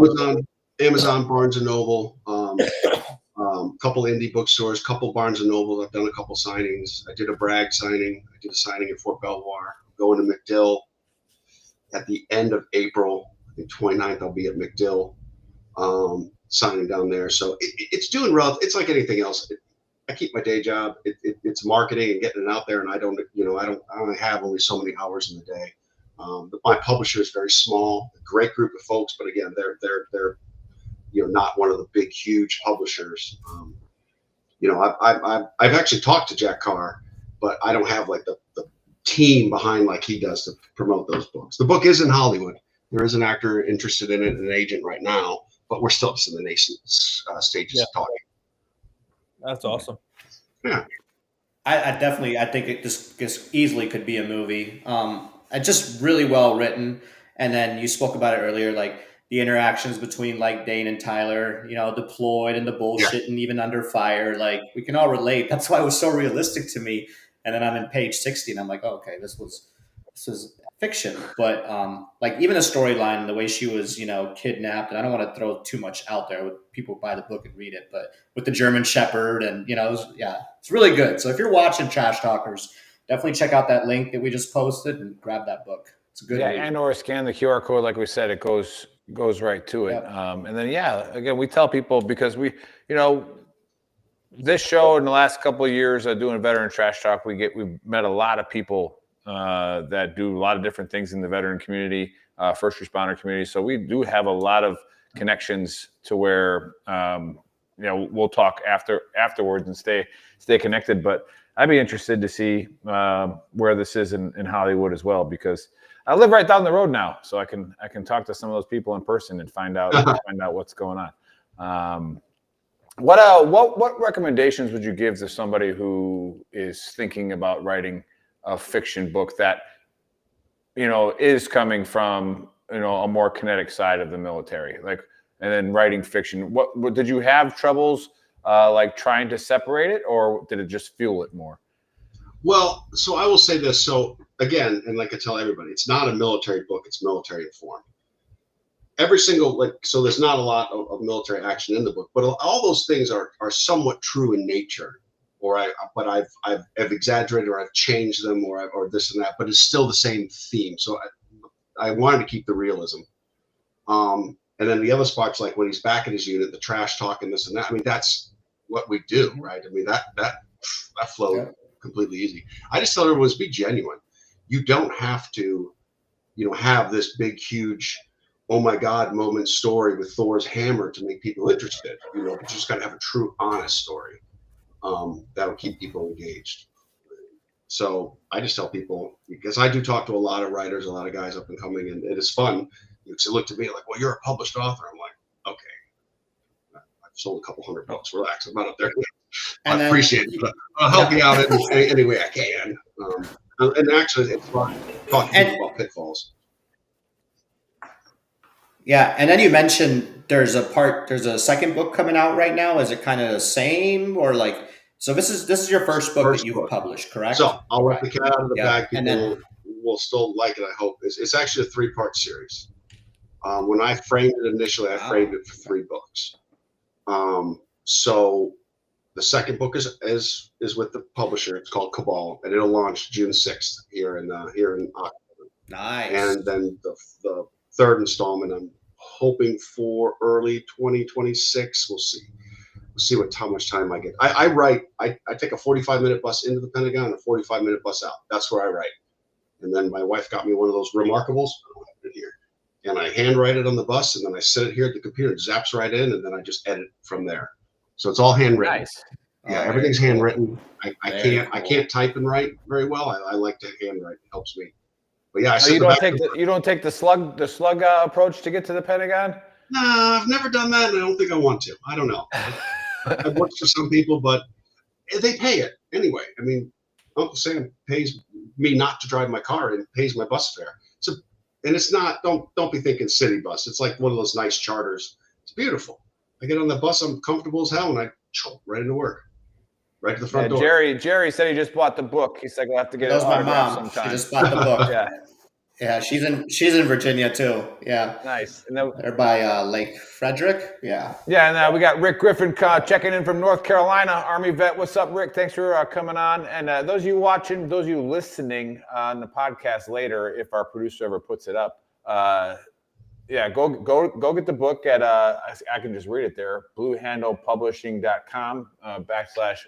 Amazon, Barnes and Noble, couple indie bookstores, couple Barnes and Noble. I've done a couple signings. I did a Bragg signing. I did a signing at Fort Belvoir. Going to MacDill at the end of April. I think 29th I'll be at MacDill signing down there. So it's doing well. It's like anything else. I keep my day job. It's marketing and getting it out there, and I don't have only so many hours in the day. My publisher is very small, a great group of folks, but again, they're not one of the big, huge publishers. I've actually talked to Jack Carr, but I don't have like the team behind like he does to promote those books. The book is in Hollywood. There is an actor interested in it, an agent right now, but we're still just in the nascent stages of talking. That's awesome. Yeah. I definitely, I think it just easily could be a movie. It's just really well written. And then you spoke about it earlier, like the interactions between like Dane and Tyler, deployed and the Yeah. bullshit and even under fire. Like we can all relate. That's why it was so realistic to me. And then I'm in page 60 and I'm like, oh, okay, this was fiction. But like even the storyline and the way she was, kidnapped, and I don't want to throw too much out there with people buy the book and read it, but with the German Shepherd and, it's really good. So if you're watching Trash Talkers, definitely check out that link that we just posted and grab that book. It's a good read. And or scan the QR code, like we said, it goes right to it. Yep. And then again, we tell people, because we, this show in the last couple of years doing Veteran Trash Talk, we've met a lot of people that do a lot of different things in the veteran community, first responder community. So we do have a lot of connections to where we'll talk afterwards and stay connected. But I'd be interested to see where this is in Hollywood as well, because I live right down the road now, so I can talk to some of those people in person and find out what's going on. What recommendations would you give to somebody who is thinking about writing a fiction book that is coming from a more kinetic side of the military, and then writing fiction? What did you have troubles like trying to separate it, or did it just fuel it more? Well, so I will say this. So again, and like I tell everybody, it's not a military book, it's military informed. Every single, so there's not a lot of military action in the book, but all those things are somewhat true in nature, but I've exaggerated, or I've changed them, or this and that, but it's still the same theme. So I wanted to keep the realism. And then the other spots, like when he's back in his unit, the trash talk and this and that. I mean, that's what we do, right? I mean, that flowed completely easy. I just tell everyone, be genuine. You don't have to, have this big, huge, oh my God moment story with Thor's hammer to make people interested. You just got to have a true, honest story that will keep people engaged. So I just tell people, because I do talk to a lot of writers, a lot of guys up and coming, and it is fun. They look to me like, well, you're a published author. I'm like, okay, I've sold a couple hundred books. Relax, I'm not up there. I appreciate it, but I'll help you out in any way I can. And actually, it's fun talking about pitfalls. Yeah, and then you mentioned there's a second book coming out right now. Is it kind of the same, or like? So this is your first book that you've published, correct? So I'll let the cat out of the bag. People will still like it, I hope. It's actually a 3-part series. When I framed it initially, I framed it for 3 books. So the second book is with the publisher. It's called Cabal, and it'll launch June 6th here in October. Nice. And then the third installment, I'm hoping for early 2026. We'll see. We'll see how much time I get. I write. I take a 45-minute bus into the Pentagon, and a 45-minute bus out. That's where I write. And then my wife got me one of those Remarkables. I don't have it here. And I handwrite it on the bus, and then I set it here at the computer. It zaps right in, and then I just edit from there. So it's all handwritten. Nice. Yeah, everything's handwritten. I can't type and write very well. I like to handwrite. It helps me. But yeah, you don't take the slug approach to get to the Pentagon? No, I've never done that, and I don't think I want to. I don't know. I've worked for some people, but they pay it anyway. I mean, Uncle Sam pays me not to drive my car and pays my bus fare. And it's not. Don't be thinking city bus. It's like one of those nice charters. It's beautiful. I get on the bus, I'm comfortable as hell, and I chomp right into work, right to the front door. Jerry said he just bought the book. He's like, I'll have to get it. That was my mom. Sometime. She just bought the book. Yeah, she's in Virginia too. Yeah, nice. And then they're by Lake Frederick. Yeah. And we got Rick Griffin checking in from North Carolina, Army vet. What's up, Rick? Thanks for coming on. And those of you watching, those of you listening on the podcast later, if our producer ever puts it up, go get the book at I can just read it there, bluehandlepublishing.com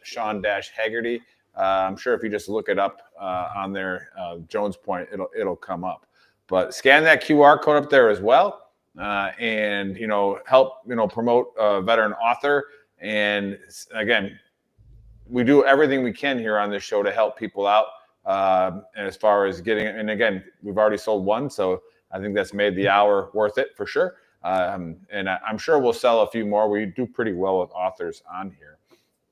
/Sean-Haggerty. I'm sure if you just look it up on there, Jones Point, it'll come up. But scan that QR code up there as well, and help promote a veteran author. And again, we do everything we can here on this show to help people out. And as far as getting, and again, we've already sold one, so I think that's made the hour worth it for sure. And I'm sure we'll sell a few more. We do pretty well with authors on here.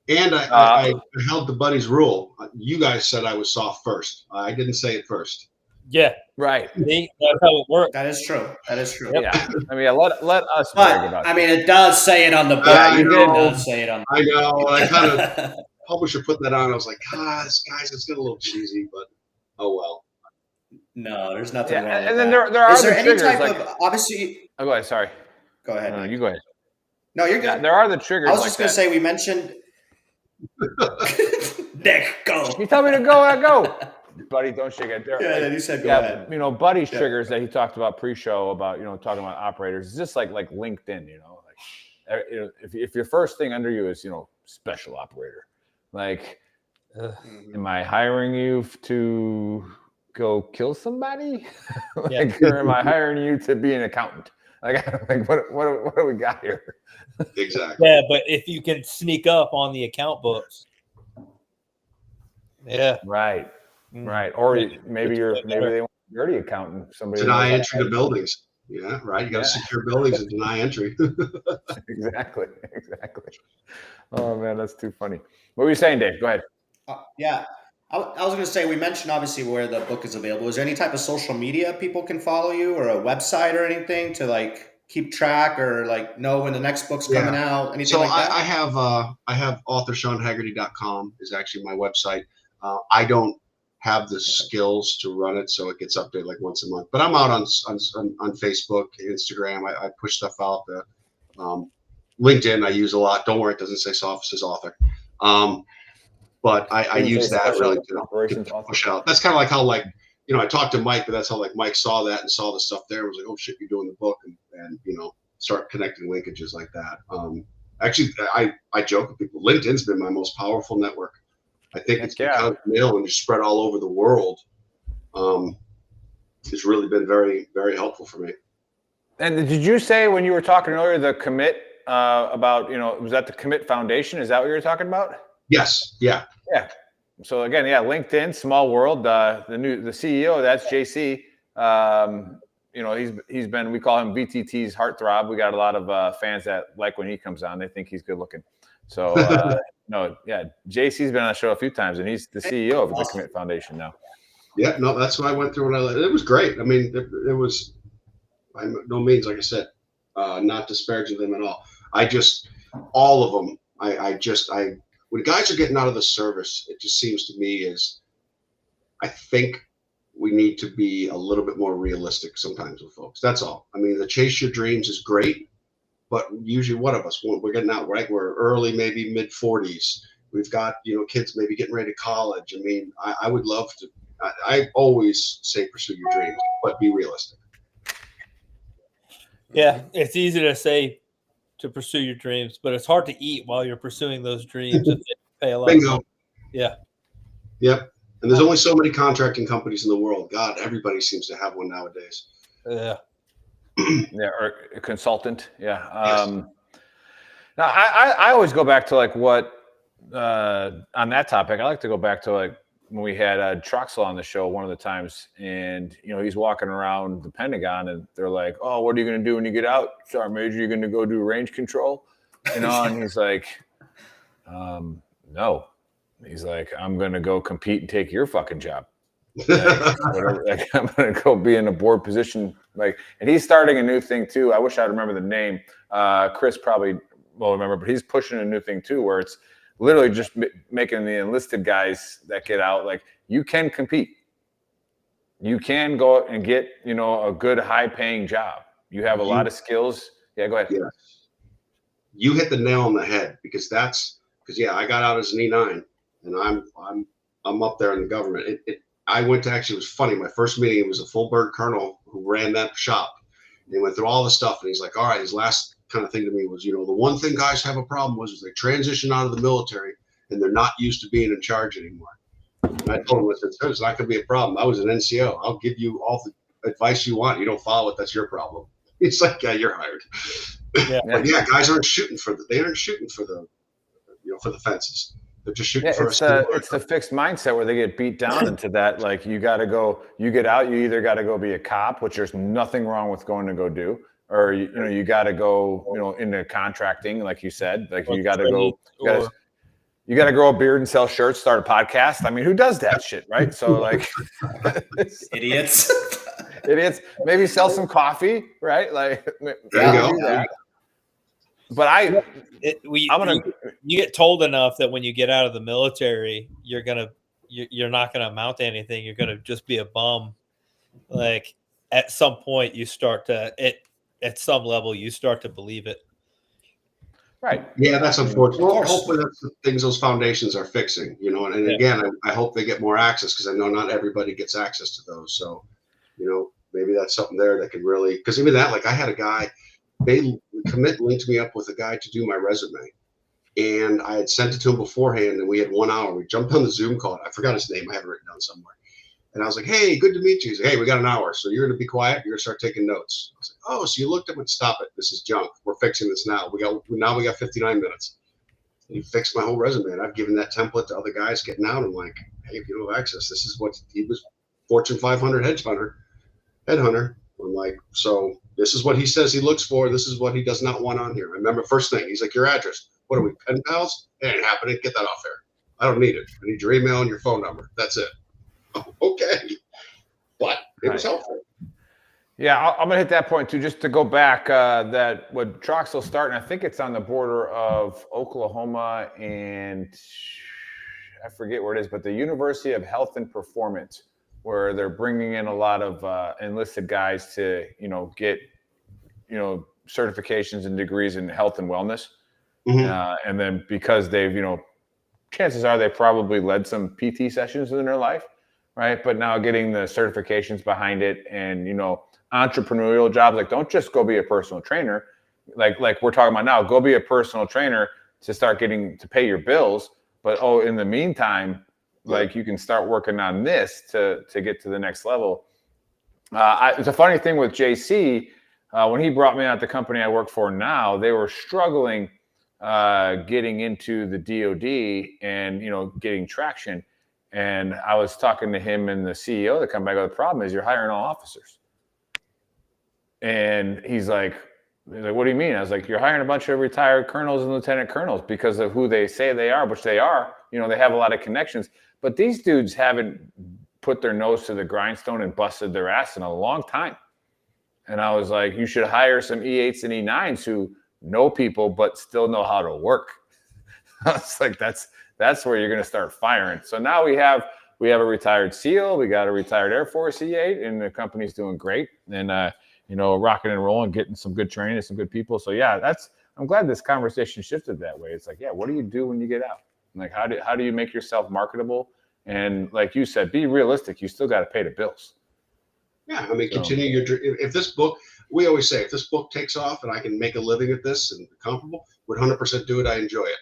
And I held the buddy's rule. You guys said I was soft first. I didn't say it first. Yeah. Right. See, that's how it works. That is true. That is true. Yeah. I mean, let us But brag about I mean, it does say it on the book. I It know. does say it on. I know. I kind of publisher put that on. I was like, guys, it's getting a little cheesy, but oh well. No, there's nothing Yeah, wrong. and with then that. there are Is there the any triggers, type like, of obviously? Oh, go ahead. Sorry. Go ahead. No, you go ahead. No, you're Yeah, good. there are the triggers. I was like just gonna that. say we mentioned. Nick, go. You tell me to go, I go. Buddy, don't shake it. There, Yeah, you said go ahead. You know, Buddy's triggers that he talked about pre-show about, you know, talking about operators. It's just like LinkedIn, you know, like, you know, if your first thing under you is, you know, special operator, like, am I hiring you to go kill somebody? Like, or am I hiring you to be an accountant? Like what do we got here? Exactly. Yeah, but if you can sneak up on the account books. Yeah. Right. Right. Or maybe they want a dirty accountant. Somebody deny entry to buildings. Yeah, right. You got to secure buildings and deny entry. Exactly. Oh man, that's too funny. What were you saying, Dave? Go ahead. Yeah, I was going to say we mentioned obviously where the book is available. Is there any type of social media people can follow you, or a website or anything to like keep track or like know when the next book's coming out? Anything So like that? I have authorseanhaggerty.com is actually my website. I don't have the skills to run it, so it gets updated like once a month. But I'm out on Facebook, Instagram. I push stuff out. LinkedIn I use a lot. Don't worry, it doesn't say soft, it says author. But I use that really to push out. That's kind of like how I talked to Mike, but that's how Mike saw that and saw the stuff there and was like, oh shit, you're doing the book, and start connecting linkages like that. Actually, I joke with people. LinkedIn's been my most powerful network. I think it's because mail and just spread all over the world. It's really been very, very helpful for me. And did you say when you were talking earlier the commit about, was that the Commit Foundation? Is that what you were talking about? Yes. Yeah. Yeah. So again, LinkedIn, small world. The CEO, that's JC. He's been, we call him VTT's heartthrob. We got a lot of fans that like when he comes on. They think he's good looking. So JC's been on the show a few times, and he's the CEO of the Commit Foundation now. Yeah, no, that's what I went through. It was great. I mean, it was by no means, like I said, not disparaging them at all. All of them. When guys are getting out of the service, it just seems to me I think we need to be a little bit more realistic sometimes with folks. That's all. I mean, the chase your dreams is great, but usually one of us, we're getting out, right? We're early, maybe mid 40s. We've got, kids maybe getting ready to college. I mean, I would love to, I always say pursue your dreams, but be realistic. Yeah, it's easy to say to pursue your dreams, but it's hard to eat while you're pursuing those dreams if they pay a lot. Bingo. Yeah. Yep. And there's only so many contracting companies in the world. God, everybody seems to have one nowadays. Yeah. Yeah, or a consultant. Yeah. Yes. Now, I always go back to what on that topic. I like to go back to when we had Troxel on the show one of the times, and he's walking around the Pentagon, and they're like, "Oh, what are you going to do when you get out, Sergeant Major? You're going to go do range control?" And he's like, "No." He's like, "I'm going to go compete and take your fucking job. Whatever. I'm going to go be in a board position." And he's starting a new thing too. I wish I remember the name. Chris probably will remember, but he's pushing a new thing too, where it's literally just making the enlisted guys that get out, you can compete. You can go and get, a good high paying job. You have a lot of skills. Yeah, go ahead. Yeah. You hit the nail on the head because I got out as an E9 and I'm up there in the government. I went to, actually, it was funny. My first meeting, it was a full bird colonel who ran that shop. And he went through all the stuff, and he's like, all right, his last kind of thing to me was, the one thing guys have a problem was they transition out of the military and they're not used to being in charge anymore. And I told him, listen, it's not going to be a problem. I was an NCO. I'll give you all the advice you want. You don't follow it, that's your problem. It's like, yeah, you're hired. Yeah. But guys aren't shooting for the fences. They're just shooting for it's the fixed mindset where they get beat down into that. You got to go, you get out, you either got to go be a cop, which there's nothing wrong with going to go do, or you got to go, into contracting, like you said, you got to go. You got to grow a beard and sell shirts, start a podcast. I mean, who does that shit, right? So like, Idiots. idiots. Maybe sell some coffee, right? Like, There you go. do that. But you get told enough that when you get out of the military, you're not gonna amount to anything. You're gonna just be a bum. Like at some point, you start to at some level you start to believe it. Right. Yeah, that's unfortunate. Well, hopefully that's the things those foundations are fixing, you know, and again, I hope they get more access because I know not everybody gets access to those. So, you know, maybe that's something there that could really, because even that, like I had a guy, they linked me up with a guy to do my resume. And I had sent it to him beforehand and we had 1 hour. We jumped on the Zoom call. I forgot his name. I have it written down somewhere. And I was like, hey, good to meet you. He's like, hey, we got an hour. So you're going to be quiet. You're going to start taking notes. I was like, oh, so you looked at it. Stop it. This is junk. We're fixing this now. We got 59 minutes. And he fixed my whole resume. And I've given that template to other guys getting out. I'm like, hey, if you don't have access, this is what he was, Fortune 500 headhunter. I'm like, so this is what he says he looks for. This is what he does not want on here. I remember first thing, he's like, your address. What are we, pen pals? It ain't happening. Get that off there. I don't need it. I need your email and your phone number. That's it. Okay, but it was helpful. Yeah, I'm gonna hit that point too. Just to go back, that what Troxel starting, I think it's on the border of Oklahoma and I forget where it is, but the University of Health and Performance, where they're bringing in a lot of enlisted guys to get certifications and degrees in health and wellness, and then because they've chances are they probably led some PT sessions in their life. Right. But now getting the certifications behind it and, entrepreneurial jobs, like don't just go be a personal trainer. Like we're talking about now, go be a personal trainer to start getting to pay your bills. But, in the meantime, like you can start working on this to get to the next level. It's a funny thing with JC, when he brought me out the company I work for now, they were struggling getting into the DOD and, getting traction. And I was talking to him and the CEO of the company. I go, the problem is you're hiring all officers. And he's like, what do you mean? I was like, you're hiring a bunch of retired colonels and lieutenant colonels because of who they say they are, which they are. They have a lot of connections. But these dudes haven't put their nose to the grindstone and busted their ass in a long time. And I was like, you should hire some E8s and E9s who know people but still know how to work. I was like, that's where you're going to start firing. So now we have a retired SEAL, we got a retired Air Force E8, and the company's doing great. And rocking and rolling, getting some good training, some good people. So yeah, I'm glad this conversation shifted that way. It's like, yeah, what do you do when you get out? Like, how do you make yourself marketable? And like you said, be realistic. You still got to pay the bills. Yeah, I mean, continue your. If this book, we always say, if this book takes off and I can make a living at this and comfortable, would 100% do it. I enjoy it.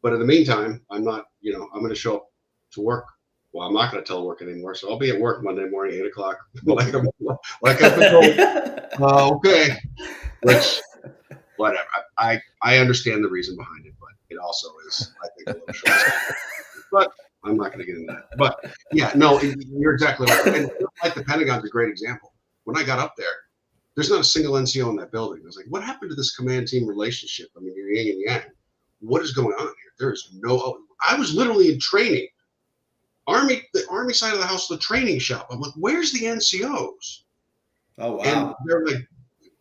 But in the meantime, I'm not, I'm going to show up to work. Well, I'm not going to telework anymore. So I'll be at work Monday morning, 8:00, like I've been told. Okay. Which, whatever. I understand the reason behind it, but it also is, I think, a little short. But I'm not going to get into that. But yeah, no, you're exactly right. And like the Pentagon's a great example. When I got up there, there's not a single NCO in that building. I was like, what happened to this command team relationship? I mean, you're yin and yang. What is going on here? There's I was literally in training. The Army side of the house, the training shop. I'm like, where's the NCOs? Oh, wow. And they're like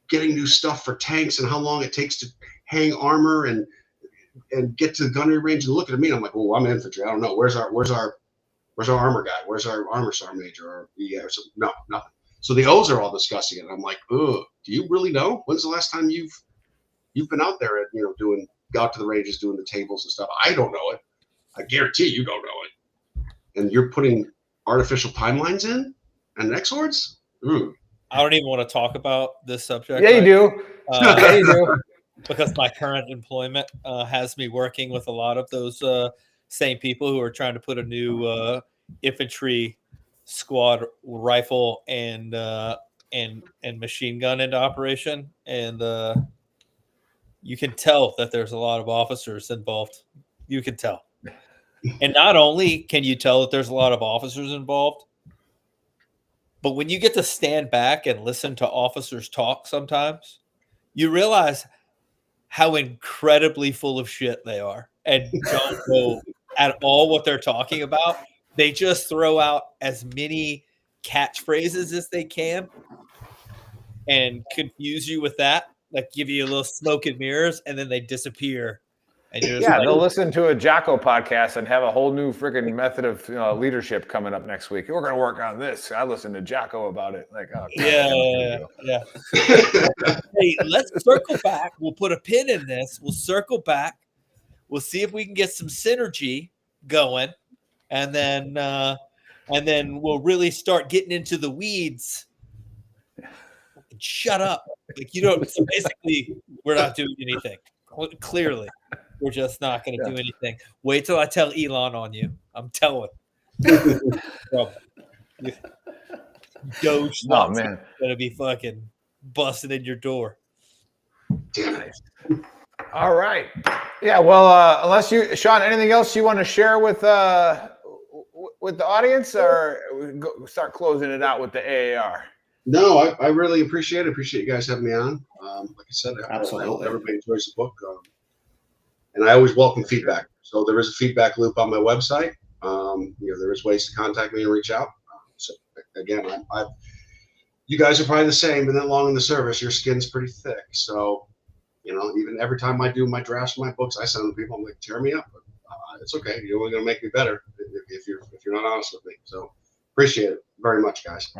getting new stuff for tanks and how long it takes to hang armor and get to the gunnery range and looking at me. And I'm like, well, I'm infantry. I don't know. Where's our armor guy? Where's our armor sergeant major? Or no, nothing. So the O's are all discussing it. And I'm like, ugh, do you really know? When's the last time you've been out there and go out to the ranges doing the tables and stuff? I don't know it. I guarantee you don't know it. And you're putting artificial timelines in and X-Ords? I don't even want to talk about this subject. Yeah, you do. Yeah, you do. Because my current employment has me working with a lot of those same people who are trying to put a new infantry squad rifle and machine gun into operation. And you can tell that there's a lot of officers involved. You can tell. And not only can you tell that there's a lot of officers involved, but when you get to stand back and listen to officers talk sometimes, you realize how incredibly full of shit they are and don't know at all what they're talking about. They just throw out as many catchphrases as they can and confuse you with that, like give you a little smoke and mirrors, and then they disappear. And you're just they'll listen to a Jocko podcast and have a whole new freaking method of leadership coming up next week. We're going to work on this. I listened to Jocko about it. Like, oh, yeah. Hey, let's circle back. We'll put a pin in this. We'll circle back. We'll see if we can get some synergy going, and then we'll really start getting into the weeds. Shut up! Like you don't. So basically, we're not doing anything. Clearly. We're just not going to do anything. Wait till I tell Elon on you. I'm telling. Doge oh man, going to be fucking busting in your door. All right. Yeah. Well, unless you, Sean, anything else you want to share with the audience, or we start closing it out with the AAR? No, I really appreciate it. Appreciate you guys having me on. Like I said, Absolutely. I hope everybody enjoys the book. And I always welcome feedback. So there is a feedback loop on my website. There is ways to contact me and reach out. So again, you guys are probably the same, but then long in the service, your skin's pretty thick. So, even every time I do my drafts of my books, I send them to people. I'm like, tear me up. It's okay. You're only going to make me better if you're not honest with me. So appreciate it very much, guys.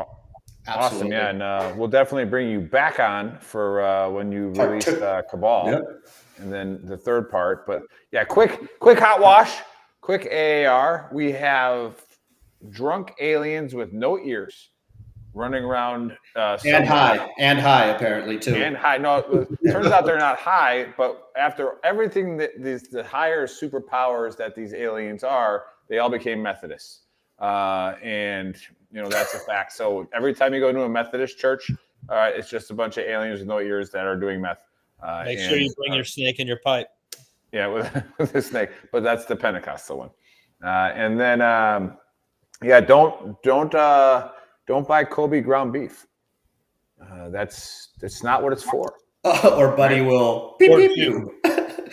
Absolutely. Awesome. Yeah. And we'll definitely bring you back on for when you release Cabal. Yep. And then the third part, but yeah, quick hot wash, quick AAR. We have drunk aliens with no ears running around. And high apparently too. And high. No, it turns out they're not high, but after everything that the higher superpowers that these aliens are, they all became Methodists. And that's a fact. So every time you go to a Methodist church, it's just a bunch of aliens with no ears that are doing meth. Make sure you bring your snake and your pipe. Yeah, with the snake, but that's the Pentecostal one. And then, don't buy Kobe ground beef. That's not what it's for. Or Buddy will beep, beep you.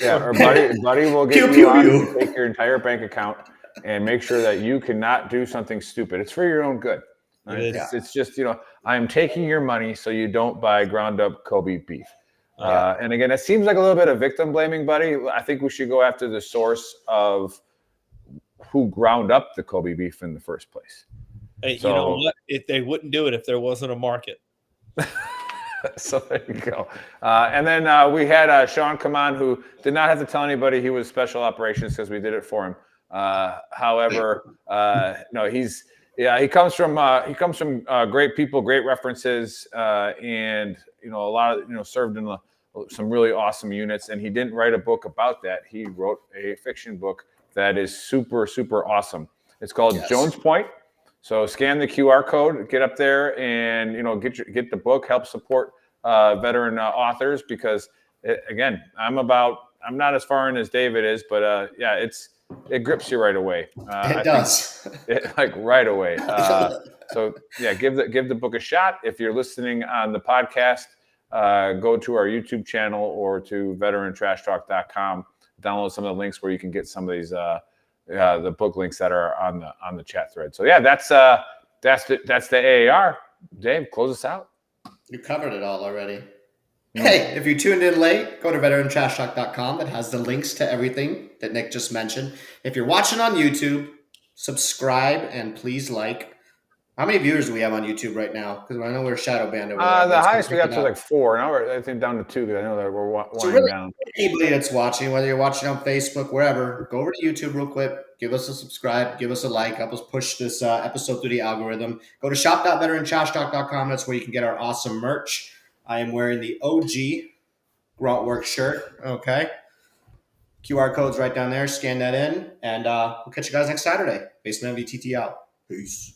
Yeah, or Buddy will get you on to take your entire bank account and make sure that you cannot do something stupid. It's for your own good. Right? It's just I'm taking your money so you don't buy ground up Kobe beef. And again, it seems like a little bit of victim blaming, Buddy. I think we should go after the source of who ground up the Kobe beef in the first place. Hey, you know what? They wouldn't do it if there wasn't a market. So there you go. And then we had Sean come on, who did not have to tell anybody he was special operations because we did it for him. However, no, he comes from great people, great references, and a lot of served in some really awesome units. And he didn't write a book about that. He wrote a fiction book that is super, super awesome. It's called Jones Point. So scan the QR code, get up there, and get the book. Help support veteran authors, because I'm not as far in as David is, but it grips you right away. It does. Right away. So yeah, give the book a shot. If you're listening on the podcast, go to our YouTube channel or to VeteranTrashTalk.com. Download some of the links where you can get some of these the book links that are on the chat thread. So yeah, that's the AAR. Dave, close us out. You covered it all already. Hey, if you tuned in late, go to VeteranTrashTalk.com. It has the links to everything that Nick just mentioned. If you're watching on YouTube, subscribe and please like. How many viewers do we have on YouTube right now? Because I know we're shadow banned over there. The highest we got to 4. Now we're, I think, down to 2 because I know that we're winding down. Anybody that's watching, whether you're watching on Facebook, wherever, go over to YouTube real quick. Give us a subscribe. Give us a like. Help us push this episode through the algorithm. Go to shop.veterantrashtalk.com. That's where you can get our awesome merch. I am wearing the OG Gruntworks shirt. Okay. QR code's right down there. Scan that in. And we'll catch you guys next Saturday. Basement MVTT out. Peace.